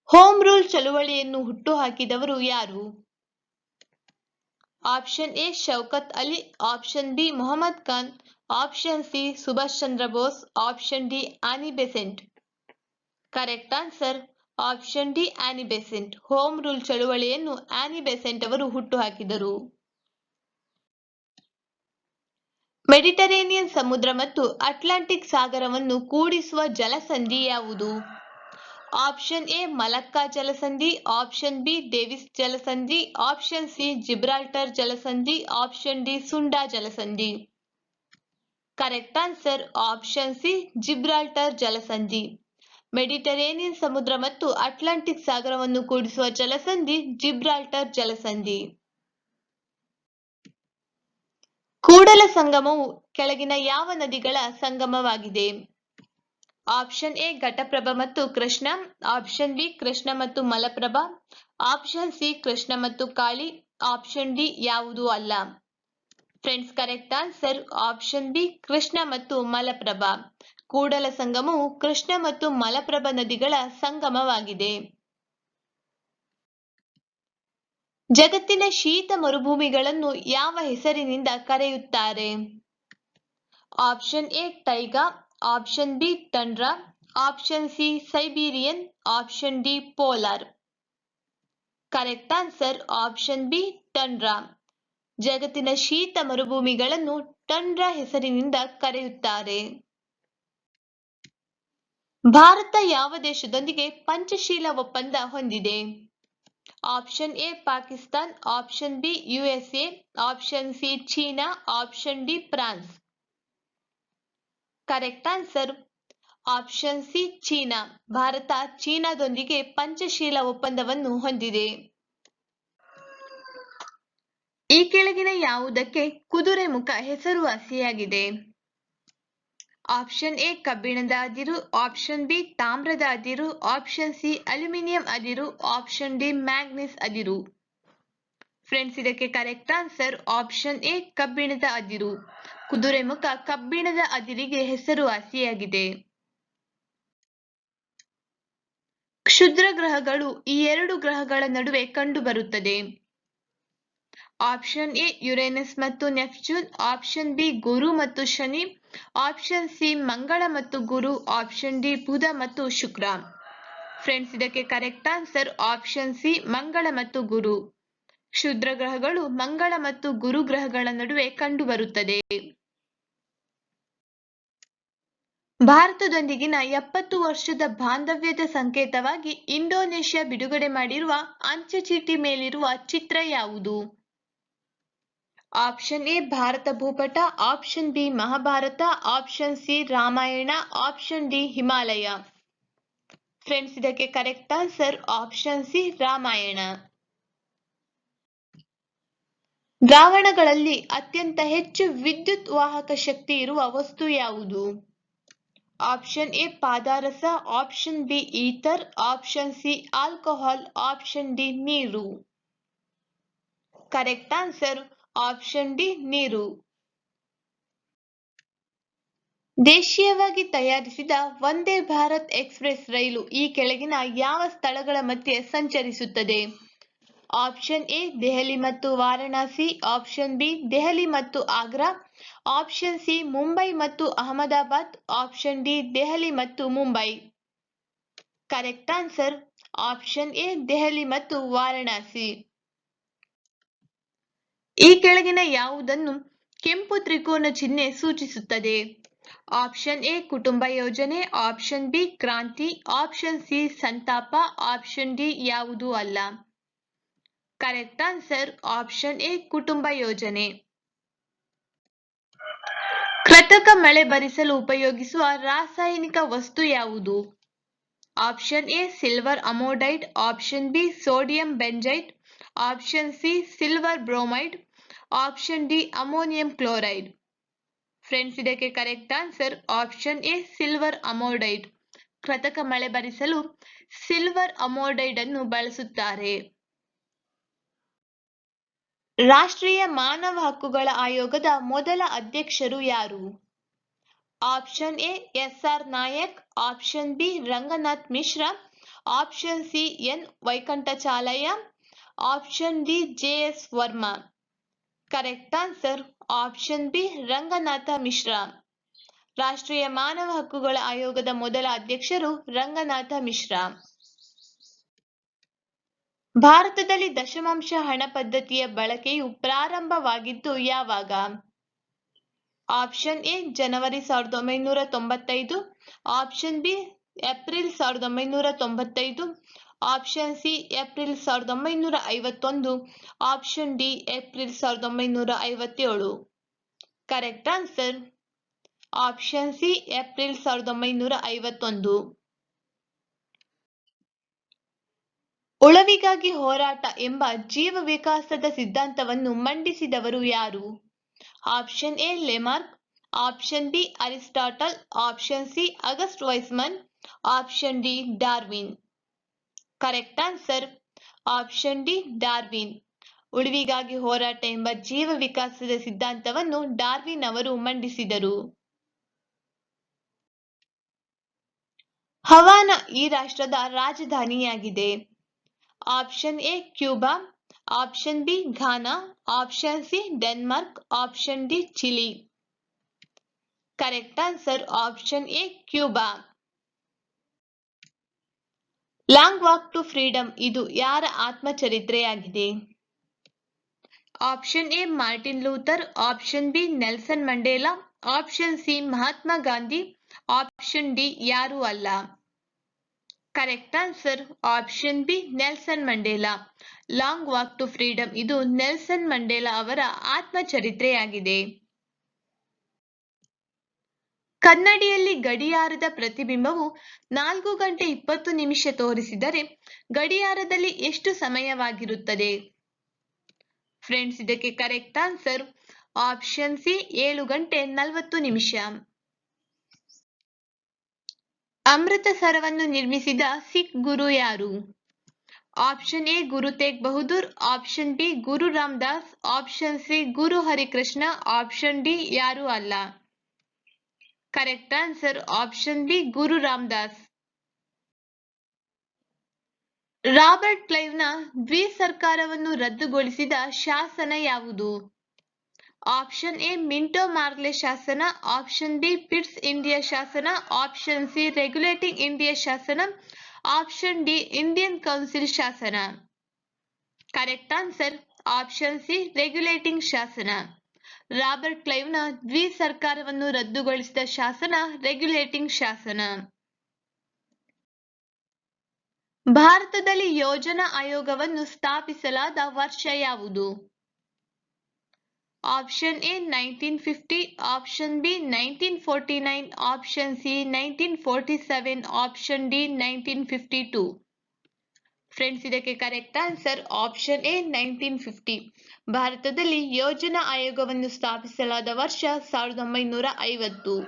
Home rule ಚಳುವಳಿಯನ್ನು ಹುಟ್ಟುಹಾಕಿದವರು ಯಾರು? Option A Shaukat Ali, option B Mohammad Khan, option C Subhash Chandra Bose, option D Annie Besant. Correct answer option D Annie Besant. Home rule ಚಳುವಳಿಯನ್ನು Annie Besant ಅವರು ಹುಟ್ಟುಹಾಕಿದರು. Mediterranean ಸಮುದ್ರ ಮತ್ತು Atlantic ಸಾಗರವನ್ನು ಕೂಡಿಸುವ ಜಲಸಂಧಿ ಯಾವುದು? ಆಪ್ಷನ್ ಎ ಮಲಕ್ಕಾ ಜಲಸಂಧಿ, ಆಪ್ಷನ್ ಬಿ ಡೇವಿಸ್ ಜಲಸಂಧಿ, ಆಪ್ಷನ್ ಸಿ ಜಿಬ್ರಾಲ್ಟರ್ ಜಲಸಂಧಿ, ಆಪ್ಷನ್ ಡಿ ಸುಂಡಾ ಜಲಸಂಧಿ. Correct answer option C Gibraltar ಜಲಸಂಧಿ. ಮೆಡಿಟರೇನಿಯನ್ ಸಮುದ್ರ ಮತ್ತು ಅಟ್ಲಾಂಟಿಕ್ ಸಾಗರವನ್ನು ಕೂಡಿಸುವ ಜಲಸಂಧಿ ಜಿಬ್ರಾಲ್ಟರ್ ಜಲಸಂಧಿ. ಕೂಡಲ ಸಂಗಮವು ಕೆಳಗಿನ ಯಾವ ನದಿಗಳ ಸಂಗಮವಾಗಿದೆ? ಆಪ್ಷನ್ ಎ ಘಟಪ್ರಭಾ ಮತ್ತು ಕೃಷ್ಣ, ಆಪ್ಷನ್ ಬಿ ಕೃಷ್ಣ ಮತ್ತು ಮಲಪ್ರಭಾ, ಆಪ್ಷನ್ ಸಿ ಕೃಷ್ಣ ಮತ್ತು ಕಾಳಿ, ಆಪ್ಷನ್ ಡಿ ಯಾವುದೂ ಅಲ್ಲ. Friends, correct answer option B Krishna ಮತ್ತು ಮಲಪ್ರಭಾ. ಕೂಡಲ ಸಂಗಮವು ಕೃಷ್ಣ ಮತ್ತು ಮಲಪ್ರಭಾ ನದಿಗಳ ಸಂಗಮವಾಗಿದೆ. ಜಗತ್ತಿನ ಶೀತ ಮರುಭೂಮಿಗಳನ್ನು ಯಾವ ಹೆಸರಿನಿಂದ ಕರೆಯುತ್ತಾರೆ? Option A taiga, option B tundra, option C Siberian, option D polar. Correct answer option B tundra. ಜಗತ್ತಿನ ಶೀತ ಮರುಭೂಮಿಗಳನ್ನು ಟಂಡ್ರಾ ಹೆಸರಿನಿಂದ ಕರೆಯುತ್ತಾರೆ. ಭಾರತ ಯಾವ ದೇಶದೊಂದಿಗೆ ಪಂಚಶೀಲ ಒಪ್ಪಂದ ಹೊಂದಿದೆ? Option A Pakistan, option B USA, option C China, option D France. Correct answer option C China. Bharat ಚೀನಾದೊಂದಿಗೆ ಪಂಚಶೀಲ ಒಪ್ಪಂದವನ್ನು ಹೊಂದಿದೆ. ಈ ಕೆಳಗಿನ ಯಾವುದಕ್ಕೆ ಕುದುರೆಮುಖ ಹೆಸರುವಾಸಿಯಾಗಿದೆ? ಆಪ್ಷನ್ ಎ ಕಬ್ಬಿಣದ ಅದಿರು, ಆಪ್ಷನ್ ಬಿ ತಾಮ್ರದ ಅದಿರು, ಆಪ್ಷನ್ ಸಿ ಅಲ್ಯೂಮಿನಿಯಂ ಅದಿರು, ಆಪ್ಷನ್ ಡಿ ಮ್ಯಾಂಗನೀಸ್ ಅದಿರು. ಫ್ರೆಂಡ್ಸ್, ಇದಕ್ಕೆ ಕರೆಕ್ಟ್ ಆನ್ಸರ್ ಆಪ್ಷನ್ ಎ ಕಬ್ಬಿಣದ ಅದಿರು. ಕುದುರೆಮುಖ ಕಬ್ಬಿಣದ ಅದಿರಿಗೆ ಹೆಸರುವಾಸಿಯಾಗಿದೆ. ಕ್ಷುದ್ರ ಗ್ರಹಗಳು ಈ ಎರಡು ಗ್ರಹಗಳ ನಡುವೆ ಕಂಡುಬರುತ್ತದೆ. ಆಪ್ಷನ್ ಎ ಯುರೇನಸ್ ಮತ್ತು ನೆಪ್ಚೂನ್, ಆಪ್ಷನ್ ಬಿ ಗುರು ಮತ್ತು ಶನಿ, ಆಪ್ಷನ್ ಸಿ ಮಂಗಳ ಮತ್ತು ಗುರು, ಆಪ್ಷನ್ ಡಿ ಬುಧ ಮತ್ತು ಶುಕ್ರ. ಫ್ರೆಂಡ್ಸ್, ಇದಕ್ಕೆ ಕರೆಕ್ಟ್ ಆನ್ಸರ್ ಆಪ್ಷನ್ ಸಿ ಮಂಗಳ ಮತ್ತು ಗುರು. ಕ್ಷುದ್ರ ಗ್ರಹಗಳು ಮಂಗಳ ಮತ್ತು ಗುರು ಗ್ರಹಗಳ ನಡುವೆ ಕಂಡುಬರುತ್ತದೆ. ಭಾರತದೊಂದಿಗಿನ 70 ವರ್ಷದ ಬಾಂಧವ್ಯದ ಸಂಕೇತವಾಗಿ ಇಂಡೋನೇಷ್ಯಾ ಬಿಡುಗಡೆ ಮಾಡಿರುವ ಅಂಚೆ ಚೀಟಿ ಮೇಲಿರುವ ಚಿತ್ರ ಯಾವುದು? ಆಪ್ಷನ್ ಎ ಭಾರತ ಭೂಪಟ, option B Mahabharata, option C Ramayana, option D Himalaya. Friends, ಇದಕ್ಕೆ correct answer option C Ramayana. ದ್ರಾವಣಗಳಲ್ಲಿ ಅತ್ಯಂತ ಹೆಚ್ಚು ವಿದ್ಯುತ್ ವಾಹಕ ಶಕ್ತಿ ಇರುವ ವಸ್ತು ಯಾವುದು? ಆಪ್ಷನ್ ಎ ಪಾದರಸ, option B ether, option C alcohol, option D ನೀರು. ಕರೆಕ್ಟ್ ಆನ್ಸರ್ ಆಪ್ಷನ್ ಡಿ ನೀರು. ದೇಶೀಯವಾಗಿ ತಯಾರಿಸಿದ ವಂದೇ ಭಾರತ್ ಎಕ್ಸ್‌ಪ್ರೆಸ್ ರೈಲು ಈ ಕೆಳಗಿನ ಯಾವ ಸ್ಥಳಗಳ ಮಧ್ಯೆ ಸಂಚರಿಸುತ್ತದೆ? ಆಪ್ಷನ್ ಎ ದೆಹಲಿ ಮತ್ತು ವಾರಣಾಸಿ, ಆಪ್ಷನ್ ಬಿ ದೆಹಲಿ ಮತ್ತು ಆಗ್ರಾ, ಆಪ್ಷನ್ ಸಿ ಮುಂಬೈ ಮತ್ತು ಅಹಮದಾಬಾದ್, ಆಪ್ಷನ್ ಡಿ ದೆಹಲಿ ಮತ್ತು Mumbai. Correct answer option A Delhi ಮತ್ತು ವಾರಣಾಸಿ. ಈ ಕೆಳಗಿನ ಯಾವುದನ್ನು ಕೆಂಪು ತ್ರಿಕೋನ ಚಿಹ್ನೆ ಸೂಚಿಸುತ್ತದೆ? ಆಪ್ಷನ್ ಎ ಕುಟುಂಬ ಯೋಜನೆ, ಆಪ್ಷನ್ ಬಿ ಕ್ರಾಂತಿ, ಆಪ್ಷನ್ ಸಿ ಸಂತಾಪ, ಆಪ್ಷನ್ ಡಿ ಯಾವುದೂ ಅಲ್ಲ. ಕರೆಕ್ಟ್ ಆನ್ಸರ್ ಆಪ್ಷನ್ ಎ ಕುಟುಂಬ ಯೋಜನೆ. ಕೃತಕ ಮಳೆ ಬರಿಸಲು ಉಪಯೋಗಿಸುವ ರಾಸಾಯನಿಕ ವಸ್ತು ಯಾವುದು? Option A silver iodide, option B sodium benzoate, option C silver bromide, option D ammonium chloride. Friends, ಇದಕ್ಕೆ correct answer option A silver iodide. ಕೃತಕ ಮಳೆ ಬರಿಸಲು ಸಿಲ್ವರ್ ಅಮೋಡೈಡ್ ಅನ್ನು ಬಳಸುತ್ತಾರೆ. ರಾಷ್ಟ್ರೀಯ ಮಾನವ ಹಕ್ಕುಗಳ ಆಯೋಗದ ಮೊದಲ ಅಧ್ಯಕ್ಷರು ಯಾರು? Option A S R. Nayak, option B Ranganath Mishra, option C N Venkatachaliah, option D J S. Verma. Correct answer option B Ranganatha Mishra. ರಾಷ್ಟ್ರೀಯ ಮಾನವ ಹಕ್ಕುಗಳ ಆಯೋಗದ ಮೊದಲ ಅಧ್ಯಕ್ಷರು ರಂಗನಾಥ ಮಿಶ್ರಾ. ಭಾರತದಲ್ಲಿ ದಶಮಾಂಶ ಹಣ ಪದ್ಧತಿಯ ಬಳಕೆಯು ಪ್ರಾರಂಭವಾಗಿದ್ದು ಯಾವಾಗ? Option A January 1995, option B April 1995, option C April 1951, option D April 1957. Correct answer option C April 1951. ಉಳವಿಗಾಗಿ ಹೋರಾಟ ಎಂಬ ಜೀವ ವಿಕಾಸದ ಸಿದ್ಧಾಂತವನ್ನು ಮಂಡಿಸಿದವರು ಯಾರು? Option A Lamarck, option B Aristotle, option C August Weismann, option D Darwin. Correct answer option D Darwin. ಉಳಿವಿಗಾಗಿ ಹೋರಾಟ ಎಂಬ ಜೀವ ವಿಕಾಸದ ಸಿದ್ಧಾಂತವನ್ನು ಡಾರ್ವಿನ್ ಅವರು ಮಂಡಿಸಿದರು. ಹವಾನ ಈ ರಾಷ್ಟ್ರದ ರಾಜಧಾನಿಯಾಗಿದೆ. Option A Cuba, option B Ghana, option C Denmark, option D Chile. Correct answer option A Cuba. Long walk to freedom ಇದು ಯಾರ ಆತ್ಮಚರಿತ್ರೆಯಾಗಿದೆ? Option A Martin Luther, option B Nelson Mandela, option C Mahatma Gandhi, option D ಯಾರೂ ಅಲ್ಲ. Correct answer option B Nelson Mandela. Long walk to freedom ಇದು Nelson Mandela ಅವರ ಆತ್ಮಚರಿತ್ರೆಯಾಗಿದೆ. ಕನ್ನಡಿಯಲ್ಲಿ ಗಡಿಯಾರದ ಪ್ರತಿಬಿಂಬವು 4 ಗಂಟೆ 20 ನಿಮಿಷ ತೋರಿಸಿದರೆ ಗಡಿಯಾರದಲ್ಲಿ ಎಷ್ಟು ಸಮಯವಾಗಿರುತ್ತದೆ? ಫ್ರೆಂಡ್ಸ್, ಇದಕ್ಕೆ ಕರೆಕ್ಟ್ ಆನ್ಸರ್ ಆಪ್ಷನ್ ಸಿ 7 ಗಂಟೆ 40 ನಿಮಿಷ. ಅಮೃತಸರವನ್ನು ನಿರ್ಮಿಸಿದ ಸಿಖ್ ಗುರು ಯಾರು? Option A Guru Tegh Bahadur, option B Guru Ramdas, option C Guru Harikrishna, option D ಯಾರೂ ಅಲ್ಲ. Correct answer option B Guru Ramdas. Robert ಕ್ಲೈವ್ನ ದ್ವಿಸರ್ಕಾರವನ್ನು ರದ್ದುಗೊಳಿಸಿದ ಶಾಸನ ಯಾವುದು? ಆಪ್ಷನ್ ಎ ಮಿಂಟೋ ಮಾರ್ಲೆ ಶಾಸನ, ಆಪ್ಷನ್ ಬಿ ಪಿಟ್ಸ್ ಇಂಡಿಯಾ ಶಾಸನ, ಆಪ್ಷನ್ ಸಿ ರೆಗ್ಯುಲೇಟಿಂಗ್ ಇಂಡಿಯಾ ಶಾಸನ, ಆಪ್ಷನ್ ಡಿ ಇಂಡಿಯನ್ ಕೌನ್ಸಿಲ್ ಶಾಸನ. Correct answer option C regulating ಶಾಸನ. ರಾಬರ್ಟ್ ಕ್ಲೈವ್ನ ದ್ವಿಸರ್ಕಾರವನ್ನು ರದ್ದುಗೊಳಿಸಿದ ಶಾಸನ ರೆಗ್ಯುಲೇಟಿಂಗ್ ಶಾಸನ. ಭಾರತದಲ್ಲಿ ಯೋಜನಾ ಆಯೋಗವನ್ನು ಸ್ಥಾಪಿಸಲಾದ ವರ್ಷ ಯಾವುದು? Option A 1950, option B 1949, option C 1947, option D 1952. Friends, ಇದಕ್ಕೆ ಕರೆಕ್ಟ್ ಆನ್ಸರ್ ಆಪ್ಷನ್ ಎ 1950. ಭಾರತದಲ್ಲಿ ಯೋಜನಾ ಆಯೋಗವನ್ನು ಸ್ಥಾಪಿಸಲಾದ ವರ್ಷ 1950.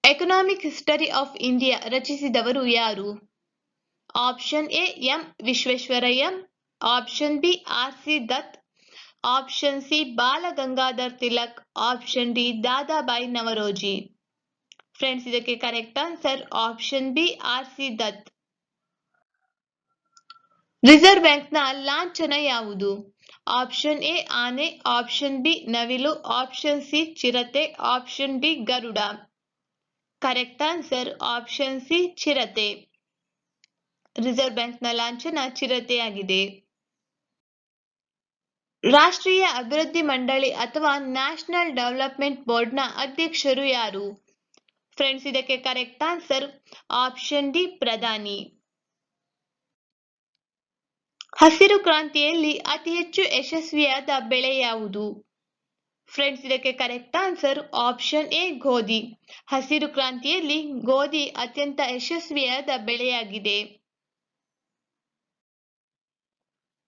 ಎಕನಾಮಿಕ್ ಹಿಸ್ಟರಿ ಆಫ್ ಇಂಡಿಯಾ ರಚಿಸಿದವರು ಯಾರು? Option A M Visvesvaraya, option B R C Dutt, option C Bal Gangadhar Tilak, option D Dadabhai Naoroji. Friends, ಇದಕ್ಕೆ correct answer option B R C Dutt. Reserve ಬ್ಯಾಂಕ್ನ ಲಾಂಛನ ಯಾವುದು? ಆಪ್ಷನ್ ಎ ಆನೆ, ಆಪ್ಷನ್ ಬಿ ನವಿಲು, ಆಪ್ಷನ್ ಸಿ ಚಿರತೆ, ಆಪ್ಷನ್ ಡಿ ಗರುಡ. ಕರೆಕ್ಟ್ ಆನ್ಸರ್ ಆಪ್ಷನ್ ಸಿ ಚಿರತೆ. Reserve ಬ್ಯಾಂಕ್ನ ಲಾಂಛನ ಚಿರತೆಯಾಗಿದೆ. ರಾಷ್ಟ್ರೀಯ ಅಭಿವೃದ್ಧಿ ಮಂಡಳಿ ಅಥವಾ ನ್ಯಾಷನಲ್ ಡೆವಲಪ್ಮೆಂಟ್ ಬೋರ್ಡ್ನ ಅಧ್ಯಕ್ಷರು ಯಾರು? ಫ್ರೆಂಡ್ಸ್, ಇದಕ್ಕೆ ಕರೆಕ್ಟ್ ಆನ್ಸರ್ ಆಪ್ಷನ್ ಡಿ ಪ್ರಧಾನಿ. ಹಸಿರು ಕ್ರಾಂತಿಯಲ್ಲಿ ಅತಿ ಹೆಚ್ಚು ಯಶಸ್ವಿಯಾದ ಬೆಳೆ ಯಾವುದು? ಫ್ರೆಂಡ್ಸ್, ಇದಕ್ಕೆ ಕರೆಕ್ಟ್ ಆನ್ಸರ್ ಆಪ್ಷನ್ ಎ ಗೋಧಿ. ಹಸಿರು ಕ್ರಾಂತಿಯಲ್ಲಿ ಗೋಧಿ ಅತ್ಯಂತ ಯಶಸ್ವಿಯಾದ ಬೆಳೆಯಾಗಿದೆ.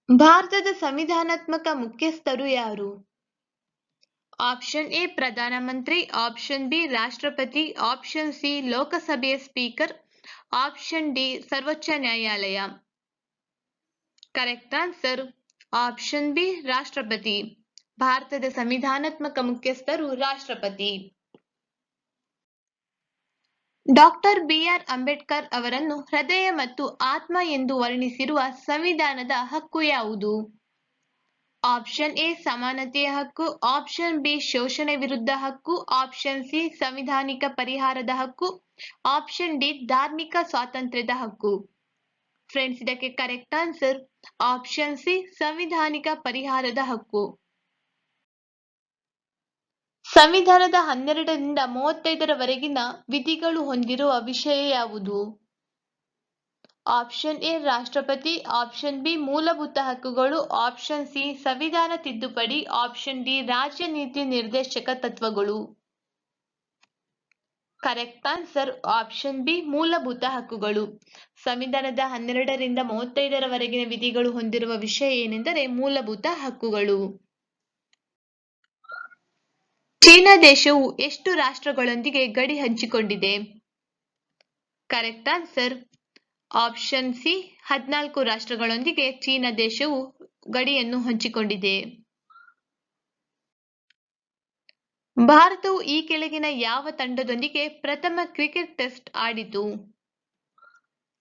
ಭಾರತದ ಸಂವಿಧಾನಾತ್ಮಕ ಮುಖ್ಯಸ್ಥರು ಯಾರು? ಆಪ್ಷನ್ ಎ ಪ್ರಧಾನಮಂತ್ರಿ, ಆಪ್ಷನ್ ಬಿ ರಾಷ್ಟ್ರಪತಿ, ಆಪ್ಷನ್ ಸಿ ಲೋಕಸಭೆಯ ಸ್ಪೀಕರ್, ಆಪ್ಷನ್ ಡಿ ಸರ್ವೋಚ್ಚ ನ್ಯಾಯಾಲಯ. ಕರೆಕ್ಟ್ ಆನ್ಸರ್ ಆಪ್ಷನ್ ಬಿ ರಾಷ್ಟ್ರಪತಿ. ಭಾರತದ ಸಂವಿಧಾನಾತ್ಮಕ ಮುಖ್ಯಸ್ಥರು ರಾಷ್ಟ್ರಪತಿ. Doctor B R. ಅಂಬೇಡ್ಕರ್ ಅವರನ್ನು ಹೃದಯ ಮತ್ತು ಆತ್ಮ ಎಂದು ವರ್ಣಿಸಿರುವ ಸಂವಿಧಾನದ ಹಕ್ಕು ಯಾವುದು? ಆಪ್ಷನ್ ಎ ಸಮಾನತೆಯ ಹಕ್ಕು, ಆಪ್ಷನ್ ಬಿ ಶೋಷಣೆ ವಿರುದ್ಧ ಹಕ್ಕು, ಆಪ್ಷನ್ ಸಿ ಸಂವಿಧಾನಿಕ ಪರಿಹಾರದ ಹಕ್ಕು, ಆಪ್ಷನ್ ಡಿ ಧಾರ್ಮಿಕ ಸ್ವಾತಂತ್ರ್ಯದ ಹಕ್ಕು. ಫ್ರೆಂಡ್ಸ್, ಇದಕ್ಕೆ ಕರೆಕ್ಟ್ ಆನ್ಸರ್ ಆಪ್ಷನ್ ಸಿ ಸಂವಿಧಾನಿಕ ಪರಿಹಾರದ ಹಕ್ಕು. ಸಂವಿಧಾನದ 12ರಿಂದ 35ರವರೆಗಿನ ವಿಧಿಗಳು ಹೊಂದಿರುವ ವಿಷಯ ಯಾವುದು? ಆಪ್ಷನ್ ಎ ರಾಷ್ಟ್ರಪತಿ, ಆಪ್ಷನ್ ಬಿ ಮೂಲಭೂತ ಹಕ್ಕುಗಳು, ಆಪ್ಷನ್ ಸಿ ಸಂವಿಧಾನ ತಿದ್ದುಪಡಿ, ಆಪ್ಷನ್ ಡಿ ರಾಜ್ಯ ನೀತಿ ನಿರ್ದೇಶಕ ತತ್ವಗಳು. ಕರೆಕ್ಟ್ ಆನ್ಸರ್ ಆಪ್ಷನ್ ಬಿ ಮೂಲಭೂತ ಹಕ್ಕುಗಳು. ಸಂವಿಧಾನದ 12ರಿಂದ 35ರವರೆಗಿನ ವಿಧಿಗಳು ಹೊಂದಿರುವ ವಿಷಯ ಏನೆಂದರೆ ಮೂಲಭೂತ ಹಕ್ಕುಗಳು. ಚೀನಾ ದೇಶವು ಎಷ್ಟು ರಾಷ್ಟ್ರಗಳೊಂದಿಗೆ ಗಡಿ ಹಂಚಿಕೊಂಡಿದೆ? ಕರೆಕ್ಟ್ ಆನ್ಸರ್ ಆಪ್ಷನ್ ಸಿ 14 ರಾಷ್ಟ್ರಗಳೊಂದಿಗೆ ಚೀನಾ ದೇಶವು ಗಡಿಯನ್ನು ಹಂಚಿಕೊಂಡಿದೆ. ಭಾರತವು ಈ ಕೆಳಗಿನ ಯಾವ ತಂಡದೊಂದಿಗೆ ಪ್ರಥಮ ಕ್ರಿಕೆಟ್ ಟೆಸ್ಟ್ ಆಡಿತು?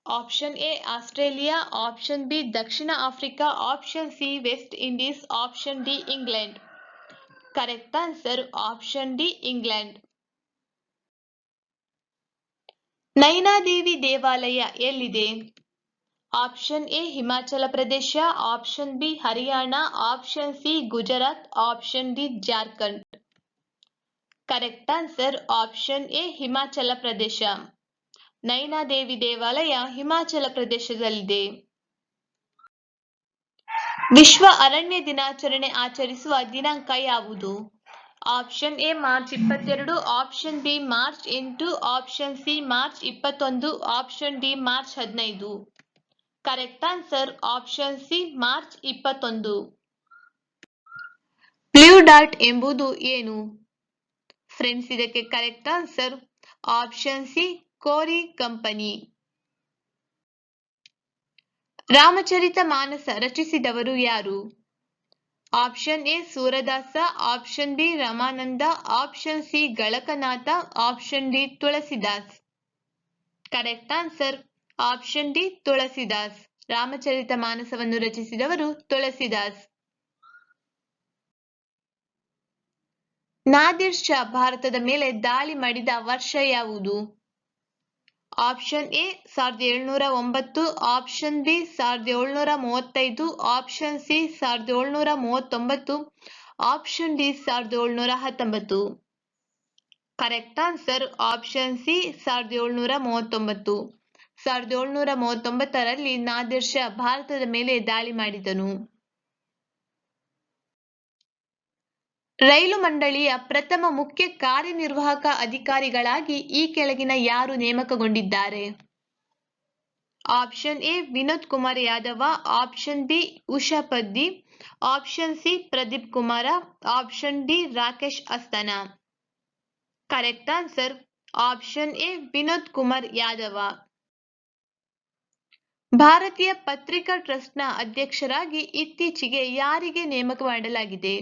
Option A Australia, option B ದಕ್ಷಿಣ Africa, option C West Indies, option D England. Correct answer option D England. Nainadevi ದೇವಾಲಯ ಎಲ್ಲಿದೆ? Option A Himachal Pradesh, option B Haryana, option C Gujarat, option D Jharkhand. Correct answer option A Himachal Pradesh. Nainadevi ದೇವಾಲಯ ಹಿಮಾಚಲ ಪ್ರದೇಶದಲ್ಲಿದೆ. ವಿಶ್ವ ಅರಣ್ಯ ದಿನಾಚರಣೆ ಆಚರಿಸುವ ದಿನಾಂಕ ಯಾವುದು? Option A March 22, option B March 8, option C March 21, option D March 15. Correct answer option C March 21. Blue Dart ಎಂಬುದು ಏನು? Friends, ಇದಕ್ಕೆ correct answer option C courier company. Ramcharit Manas ರಚಿಸಿದವರು ಯಾರು? Option A Surdas, option B Ramananda, option C ಗಳಕನಾಥ, option D Tulsidas. Correct answer option D Tulsidas. Ramcharit ಮಾನಸವನ್ನು ರಚಿಸಿದವರು ತುಳಸಿದಾಸ್. ನಾದಿರ್ ಶಾ ಭಾರತದ ಮೇಲೆ ದಾಳಿ ಮಾಡಿದ ವರ್ಷ ಯಾವುದು? Option A 1709, option B 1735, option C 1739, option D 1719. Correct answer option C 1739. 1739ರಲ್ಲಿ ನಾದಿರ್ ಶಾ ಭಾರತದ ಮೇಲೆ ದಾಳಿ ಮಾಡಿದನು. ರೈಲು ಮಂಡಳಿಯ ಪ್ರಥಮ ಮುಖ್ಯ ಕಾರ್ಯನಿರ್ವಾಹಕ ಅಧಿಕಾರಿಗಳಾಗಿ ಈ ಕೆಳಗಿನ ಯಾರು ನೇಮಕಗೊಂಡಿದ್ದಾರೆ? Option A Vinod Kumar Yadav, option B Usha Padhee, option C Pradeep Kumar, option D Rakesh Asthana. Correct answer option A Vinod Kumar Yadav. ಭಾರತೀಯ ಪತ್ರಿಕಾ ಟ್ರಸ್ಟ್ನ ಅಧ್ಯಕ್ಷರಾಗಿ ಇತ್ತೀಚೆಗೆ ಯಾರಿಗೆ ನೇಮಕ ಮಾಡಲಾಗಿದೆ?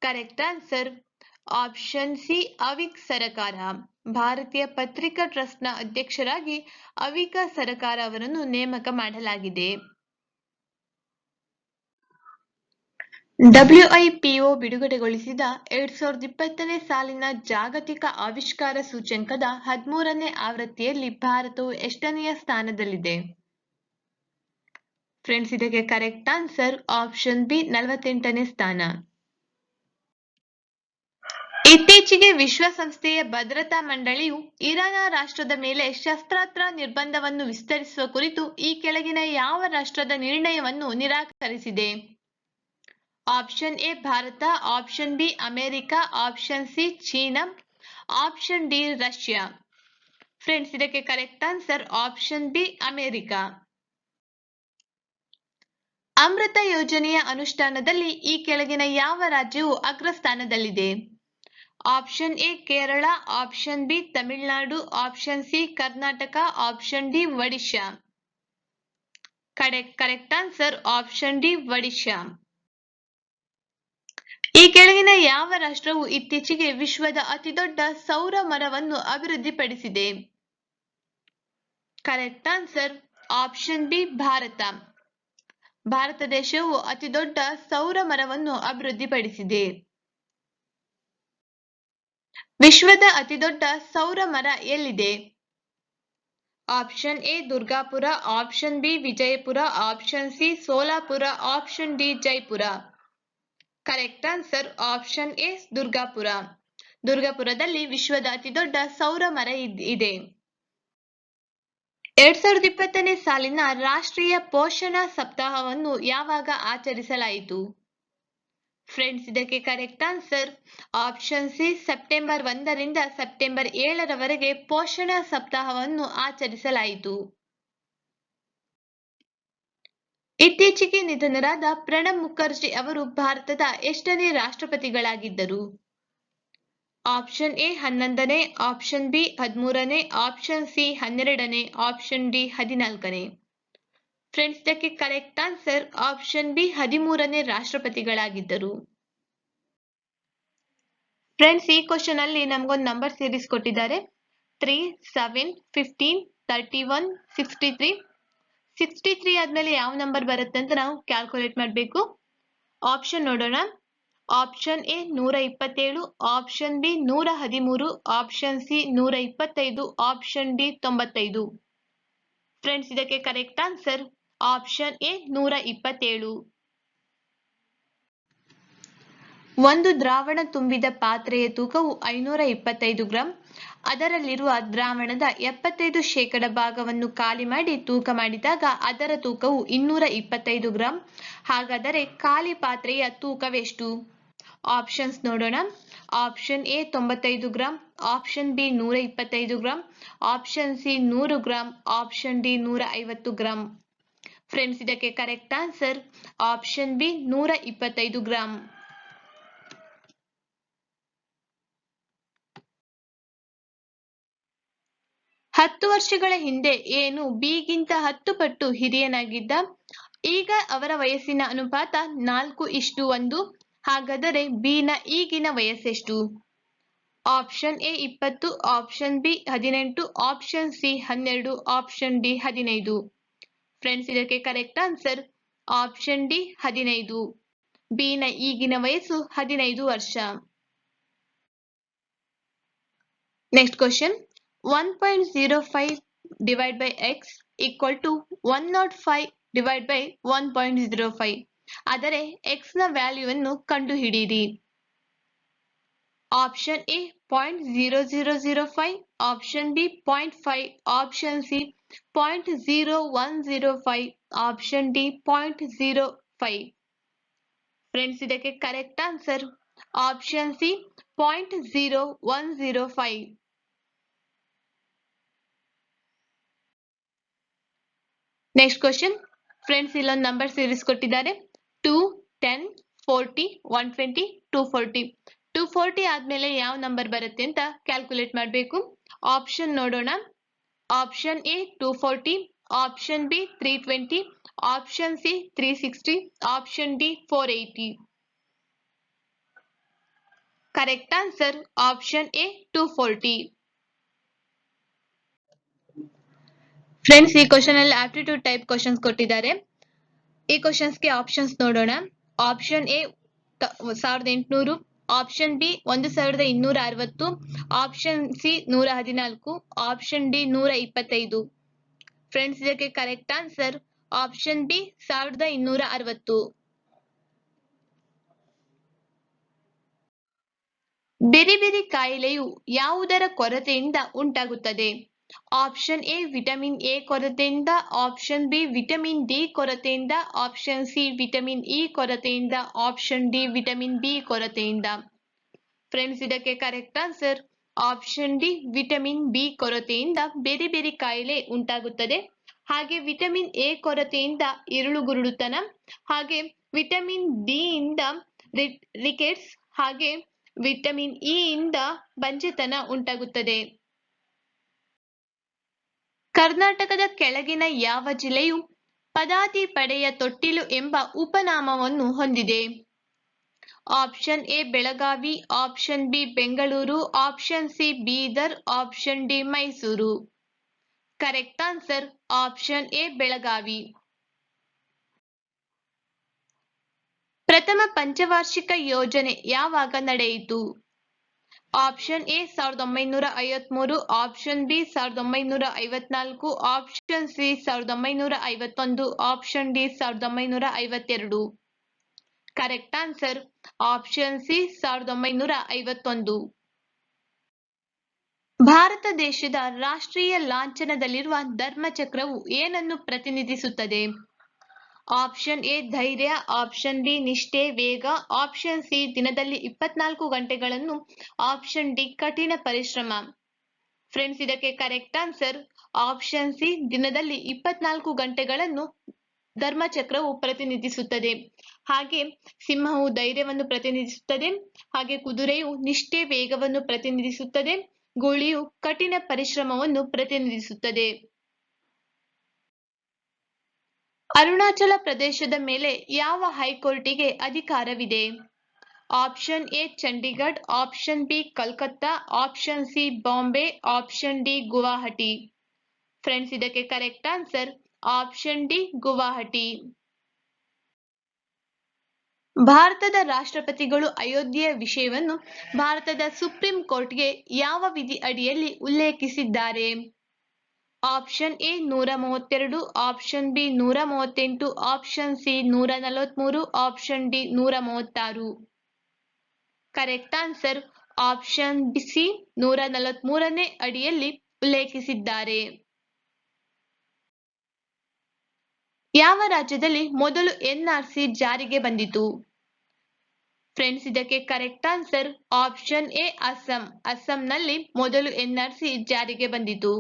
Correct answer option C Avik Sarkar. ಭಾರತೀಯ ಪತ್ರಿಕಾ ಟ್ರಸ್ಟ್ನ ಅಧ್ಯಕ್ಷರಾಗಿ ಅವಿಕ ಸರಕಾರ ಅವರನ್ನು ನೇಮಕ ಮಾಡಲಾಗಿದೆ. WIPO ಬಿಡುಗಡೆಗೊಳಿಸಿದ 2020ನೇ ಸಾಲಿನ ಜಾಗತಿಕ ಆವಿಷ್ಕಾರ ಸೂಚ್ಯಂಕದ 13ನೇ ಆವೃತ್ತಿಯಲ್ಲಿ ಭಾರತವು ಎಷ್ಟನೆಯ ಸ್ಥಾನದಲ್ಲಿದೆ? ಫ್ರೆಂಡ್ಸ್, ಇದಕ್ಕೆ ಕರೆಕ್ಟ್ ಆನ್ಸರ್ ಆಪ್ಷನ್ ಬಿ 48ನೇ ಸ್ಥಾನ. ಇತ್ತೀಚೆಗೆ ವಿಶ್ವಸಂಸ್ಥೆಯ ಭದ್ರತಾ ಮಂಡಳಿಯು ಇರಾನ್ ರಾಷ್ಟ್ರದ ಮೇಲೆ ಶಸ್ತ್ರಾಸ್ತ್ರ ನಿರ್ಬಂಧವನ್ನು ವಿಸ್ತರಿಸುವ ಕುರಿತು ಈ ಕೆಳಗಿನ ಯಾವ ರಾಷ್ಟ್ರದ ನಿರ್ಣಯವನ್ನು ನಿರಾಕರಿಸಿದೆ? Option A Bharat, option B America, option C China, option D Russia. Friends, ಇದಕ್ಕೆ correct answer option B America. Amrut ಯೋಜನೆಯ ಅನುಷ್ಠಾನದಲ್ಲಿ ಈ ಕೆಳಗಿನ ಯಾವ ರಾಜ್ಯವು ಅಗ್ರಸ್ಥಾನದಲ್ಲಿದೆ? Option A Kerala, option B Tamil Nadu, option C Karnataka, option D Odisha. Correct answer option D Odisha. ಈ ಕೆಳಗಿನ ಯಾವ ರಾಷ್ಟ್ರವು ಇತ್ತೀಚೆಗೆ ವಿಶ್ವದ ಅತಿದೊಡ್ಡ ಸೌರ ಮರವನ್ನು ಅಭಿವೃದ್ಧಿಪಡಿಸಿದೆ? Correct answer option B Bharat. Bharat ದೇಶವು ಅತಿದೊಡ್ಡ ಸೌರ ಮರವನ್ನು ಅಭಿವೃದ್ಧಿಪಡಿಸಿದೆ. ವಿಶ್ವದ ಅತಿದೊಡ್ಡ ಸೌರ ಮರ ಎಲ್ಲಿದೆ? Option A Durgapur, option B Vijayapura, option C Solapur, option D Jaipur. Correct answer option A Durgapur. ದುರ್ಗಾಪುರದಲ್ಲಿ ವಿಶ್ವದ ಅತಿದೊಡ್ಡ ಸೌರ ಮರ ಇದೆ. 2020ನೇ ಸಾಲಿನ ರಾಷ್ಟ್ರೀಯ ಪೋಷಣ ಸಪ್ತಾಹವನ್ನು ಯಾವಾಗ ಆಚರಿಸಲಾಯಿತು? ಫ್ರೆಂಡ್ಸ್, ಇದಕ್ಕೆ correct answer option C September 1ರಿಂದ ಸೆಪ್ಟೆಂಬರ್ 7ರವರೆಗೆ ಪೋಷಣ ಸಪ್ತಾಹವನ್ನು ಆಚರಿಸಲಾಯಿತು. ಇತ್ತೀಚೆಗೆ ನಿಧನರಾದ ಪ್ರಣಬ್ ಮುಖರ್ಜಿ ಅವರು ಭಾರತದ ಎಷ್ಟನೇ ರಾಷ್ಟ್ರಪತಿಗಳಾಗಿದ್ದರು? ಆಪ್ಷನ್ ಎ 11ನೇ, ಆಪ್ಷನ್ ಬಿ 13ನೇ, ಆಪ್ಷನ್ ಸಿ 12ನೇ, ಆಪ್ಷನ್ ಡಿ 14ನೇ. ಫ್ರೆಂಡ್ಸ್, ಇದಕ್ಕೆ ಕರೆಕ್ಟ್ ಆನ್ಸರ್ ಆಪ್ಷನ್ ಬಿ 13ನೇ ರಾಷ್ಟ್ರಪತಿಗಳಾಗಿದ್ದರು. ಫ್ರೆಂಡ್ಸ್, ಈ ಕ್ವಶನ್ ಅಲ್ಲಿ ನಮಗೊಂದು ನಂಬರ್ ಸೀರೀಸ್ ಕೊಟ್ಟಿದ್ದಾರೆ. 3, 7, 15, 31, 63. 63 ಆದ್ಮೇಲೆ ಯಾವ ನಂಬರ್ ಬರುತ್ತೆ ಅಂತ ನಾವು ಕ್ಯಾಲ್ಕುಲೇಟ್ ಮಾಡಬೇಕು. ಆಪ್ಷನ್ ನೋಡೋಣ. Option A 127, option B 113, option C 125, option D 95. Friends, ಇದಕ್ಕೆ ಕರೆಕ್ಟ್ ಆನ್ಸರ್ ಆಪ್ಷನ್ ಎ 127. ಒಂದು ದ್ರಾವಣ ತುಂಬಿದ ಪಾತ್ರೆಯ ತೂಕವು 525 ಗ್ರಾಂ. ಅದರಲ್ಲಿರುವ ದ್ರಾವಣದ 75% ಭಾಗವನ್ನು ಖಾಲಿ ಮಾಡಿ ತೂಕ ಮಾಡಿದಾಗ ಅದರ ತೂಕವು 225 ಗ್ರಾಂ. ಹಾಗಾದರೆ ಖಾಲಿ ಪಾತ್ರೆಯ ತೂಕವೆಷ್ಟು? ಆಪ್ಷನ್ಸ್ ನೋಡೋಣ. Option A 95 gram, option B 125 gram, option C 100 gram, option D 150 gram. Friends, ಇದಕ್ಕೆ correct answer option B 125 gram. ಹತ್ತು ವರ್ಷಗಳ ಹಿಂದೆ ಏನು ಬಿಗಿಂತ 10 ಪಟ್ಟು ಹಿರಿಯನಾಗಿದ್ದ. ಈಗ ಅವರ ವಯಸ್ಸಿನ ಅನುಪಾತ 4:1. ಹಾಗಾದರೆ ಬಿನ ಈಗಿನ ವಯಸ್ಸೆಷ್ಟು? Option A 20, option B 18, option C 12, option D 15. Friends, ಇದಕ್ಕೆ ಕರೆಕ್ಟ್ ಆನ್ಸರ್ ಆಪ್ಷನ್ ಡಿ 15. ಬಿನ ಈಗಿನ ವಯಸ್ಸು 15 ವರ್ಷ. Next question. 1.05 divided by x equal to 105 divided by 1.05. ಆದರೆ x ನ ವ್ಯಾಲ್ಯೂವನ್ನು ಕಂಡುಹಿಡಿಯಿರಿ. Option A 0.0005, option B 0.5, option C 0.0105, option D 0.05. Friends, ಇದಕ್ಕೆ correct answer option C 0.0105. Next question friends, ಇಲ್ಲೊಂದು ನಂಬರ್ ಸೀರೀಸ್ ಕೊಟ್ಟಿದ್ದಾರೆ 2, 10, 40, 120, 240. 240 ಆದ್ಮೇಲೆ ಯಾವ ನಂಬರ್ ಬರುತ್ತೆ ಅಂತ ಕ್ಯಾಲ್ಕುಲೇಟ್ ಮಾಡಬೇಕು. ಆಪ್ಷನ್ ನೋಡೋಣ. Option A 240, option B 320, option C 360, option D 480. Correct answer option A 240. Friends, ಈ ಕ್ವಶನ್ ಅಲ್ಲಿ ಆಪ್ಟಿಟ್ಯೂಡ್ ಟೈಪ್ ಕ್ವಶನ್ಸ್ ಕೊಟ್ಟಿದ್ದಾರೆ. ಈ ಕ್ವಶನ್ಸ್ಗೆ ಆಪ್ಷನ್ಸ್ ನೋಡೋಣ. Option A 1800, option B 1260, option C 114, option D 125. Friends, ಇದಕ್ಕೆ ಕರೆಕ್ಟ್ ಆನ್ಸರ್ ಆಪ್ಷನ್ ಬಿ 1260. ಬೇರೆ ಬೇರೆ ಕಾಯಿಲೆಯು ಯಾವುದರ ಕೊರತೆಯಿಂದ ಉಂಟಾಗುತ್ತದೆ? ಆಪ್ಷನ್ ಎ ವಿಟಮಿನ್ ಎ ಕೊರತೆಯಿಂದ, ಆಪ್ಷನ್ ಬಿ ವಿಟಮಿನ್ ಡಿ ಕೊರತೆಯಿಂದ, ಆಪ್ಷನ್ ಸಿ ವಿಟಮಿನ್ ಇ ಕೊರತೆಯಿಂದ, ಆಪ್ಷನ್ ಡಿ ವಿಟಮಿನ್ ಬಿ ಕೊರತೆಯಿಂದ. ಫ್ರೆಂಡ್ಸ್, ಇದಕ್ಕೆ correct answer option D vitamin B ಕೊರತೆಯಿಂದ ಬೇರೆ ಬೇರೆ ಕಾಯಿಲೆ ಉಂಟಾಗುತ್ತದೆ. ಹಾಗೆ ವಿಟಮಿನ್ ಎ ಕೊರತೆಯಿಂದ ಇರುಳುಗುರುಡುತನ, ಹಾಗೆ ವಿಟಮಿನ್ ಡಿ ಇಂದ ರಿಕೆಟ್ಸ್, ಹಾಗೆ ವಿಟಮಿನ್ ಇ ಇಂದ ಬಂಜೆತನ ಉಂಟಾಗುತ್ತದೆ. ಕರ್ನಾಟಕದ ಕೆಳಗಿನ ಯಾವ ಜಿಲ್ಲೆಯು ಪದಾತಿ ಪಡೆಯ ತೊಟ್ಟಿಲು ಎಂಬ ಉಪನಾಮವನ್ನು ಹೊಂದಿದೆ? Option A Belagavi, option B Bengaluru, option C Bidar, option D Mysuru. Correct answer option A Belagavi. ಪ್ರಥಮ ಪಂಚವಾರ್ಷಿಕ ಯೋಜನೆ ಯಾವಾಗ ನಡೆಯಿತು? Option A 1953, option B 1954, option C 1951, option D 1952. Correct answer option C 1951. Bharat ದೇಶದ ರಾಷ್ಟ್ರೀಯ ಲಾಂಛನದಲ್ಲಿರುವ ಧರ್ಮಚಕ್ರವು ಏನನ್ನು ಪ್ರತಿನಿಧಿಸುತ್ತದೆ? ಆಪ್ಷನ್ ಎ ಧೈರ್ಯ, ಆಪ್ಷನ್ ಬಿ ನಿಷ್ಠೆ, ವೇಗ, ಆಪ್ಷನ್ ಸಿ ದಿನದಲ್ಲಿ 24 ಗಂಟೆಗಳನ್ನು, ಆಪ್ಷನ್ ಡಿ ಕಠಿಣ ಪರಿಶ್ರಮ. ಫ್ರೆಂಡ್ಸ್, ಇದಕ್ಕೆ ಕರೆಕ್ಟ್ ಆನ್ಸರ್ ಆಪ್ಷನ್ ಸಿ ದಿನದಲ್ಲಿ 24 ಗಂಟೆಗಳನ್ನು ಧರ್ಮಚಕ್ರವು ಪ್ರತಿನಿಧಿಸುತ್ತದೆ. ಹಾಗೆ ಸಿಂಹವು ಧೈರ್ಯವನ್ನು ಪ್ರತಿನಿಧಿಸುತ್ತದೆ, ಹಾಗೆ ಕುದುರೆಯು ನಿಷ್ಠೆ ವೇಗವನ್ನು ಪ್ರತಿನಿಧಿಸುತ್ತದೆ, ಗೂಳಿಯು ಕಠಿಣ ಪರಿಶ್ರಮವನ್ನು ಪ್ರತಿನಿಧಿಸುತ್ತದೆ. ಅರುಣಾಚಲ ಪ್ರದೇಶದ ಮೇಲೆ ಯಾವ ಹೈಕೋರ್ಟಿಗೆ ಅಧಿಕಾರವಿದೆ? Option A Chandigarh, option B Calcutta, option C Bombay, option D Guwahati. Friends, ಇದಕ್ಕೆ correct answer option D Guwahati. ಭಾರತದ ರಾಷ್ಟ್ರಪತಿಗಳು ಅಯೋಧ್ಯೆಯ ವಿಷಯವನ್ನು ಭಾರತದ ಸುಪ್ರೀಂ ಕೋರ್ಟ್ಗೆ ಯಾವ ವಿಧಿ ಅಡಿಯಲ್ಲಿ ಉಲ್ಲೇಖಿಸಿದ್ದಾರೆ? Option A 132, option B 138, option C 143, option D 136. Correct answer option C 143ನೇ ಅಡಿಯಲ್ಲಿ ಉಲ್ಲೇಖಿಸಿದ್ದಾರೆ. ಯಾವ ರಾಜ್ಯದಲ್ಲಿ ಮೊದಲು ಎನ್ಆರ್ಸಿ ಜಾರಿಗೆ ಬಂದಿತು? ಫ್ರೆಂಡ್ಸ್, ಇದಕ್ಕೆ correct answer option A Assam. ಅಸ್ಸಾಂನಲ್ಲಿ ಮೊದಲು ಎನ್ಆರ್ಸಿ ಜಾರಿಗೆ ಬಂದಿತು.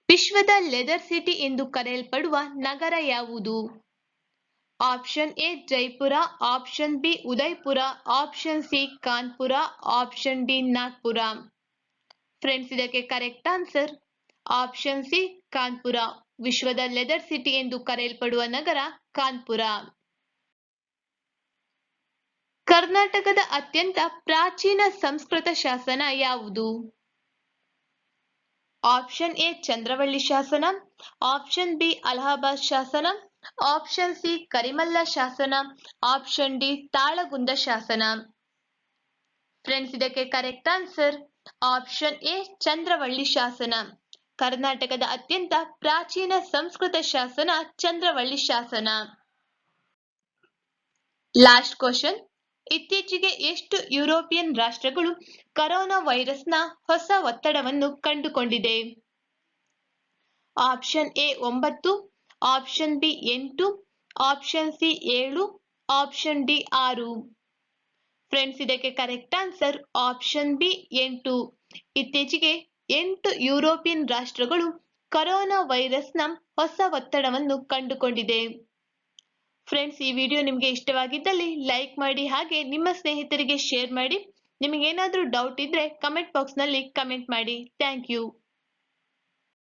ವಿಶ್ವದ ಲೆದರ್ ಸಿಟಿ ಎಂದು ಕರೆಯಲ್ಪಡುವ ನಗರ ಯಾವುದು? Option A Jaipur, option B Udaipur, option C Kanpur, option D Nagpur. Friends, ಇದಕ್ಕೆ correct answer option C Kanpur. ವಿಶ್ವದ ಲೆದರ್ ಸಿಟಿ ಎಂದು ಕರೆಯಲ್ಪಡುವ ನಗರ ಕಾನ್ಪುರ. ಕರ್ನಾಟಕದ ಅತ್ಯಂತ ಪ್ರಾಚೀನ ಸಂಸ್ಕೃತ ಶಾಸನ ಯಾವುದು? ಆಪ್ಷನ್ ಎ ಚಂದ್ರವಳ್ಳಿ ಶಾಸನ, ಆಪ್ಷನ್ ಬಿ ಅಲಹಾಬಾದ್ ಶಾಸನ, ಆಪ್ಷನ್ ಸಿ ಕರಿಮಲ್ಲ ಶಾಸನ, ಆಪ್ಷನ್ ಡಿ ತಾಳಗುಂದ ಶಾಸನ. ಫ್ರೆಂಡ್ಸ್, ಇದಕ್ಕೆ correct answer option A Chandravalli ಶಾಸನ. ಕರ್ನಾಟಕದ ಅತ್ಯಂತ ಪ್ರಾಚೀನ ಸಂಸ್ಕೃತ ಶಾಸನ ಚಂದ್ರವಳ್ಳಿ ಶಾಸನ. Last question. ಇತ್ತೀಚೆಗೆ ಎಷ್ಟು ಯುರೋಪಿಯನ್ ರಾಷ್ಟ್ರಗಳು ಕರೋನಾ ವೈರಸ್ನ ಹೊಸ ಒತ್ತಡವನ್ನು ಕಂಡುಕೊಂಡಿದೆ? Option A 9, option B 8, option C 7, option D 6. Friends, ಇದಕ್ಕೆ ಕರೆಕ್ಟ್ ಆನ್ಸರ್ ಆಪ್ಷನ್ ಬಿ 8. ಇತ್ತೀಚೆಗೆ 8 ಯುರೋಪಿಯನ್ ರಾಷ್ಟ್ರಗಳು ಕರೋನಾ ವೈರಸ್ನ ಹೊಸ ಒತ್ತಡವನ್ನು ಕಂಡುಕೊಂಡಿದೆ. ಫ್ರೆಂಡ್ಸ್, ಈ ವಿಡಿಯೋ ನಿಮಗೆ ಇಷ್ಟವಾಗಿದ್ದಲ್ಲಿ ಲೈಕ್ ಮಾಡಿ, ಹಾಗೆ ನಿಮ್ಮ ಸ್ನೇಹಿತರಿಗೆ ಶೇರ್ ಮಾಡಿ. ನಿಮಗೇನಾದರೂ ಡೌಟ್ ಇದ್ರೆ ಕಮೆಂಟ್ ಬಾಕ್ಸ್ನಲ್ಲಿ ಕಮೆಂಟ್ ಮಾಡಿ. Thank you.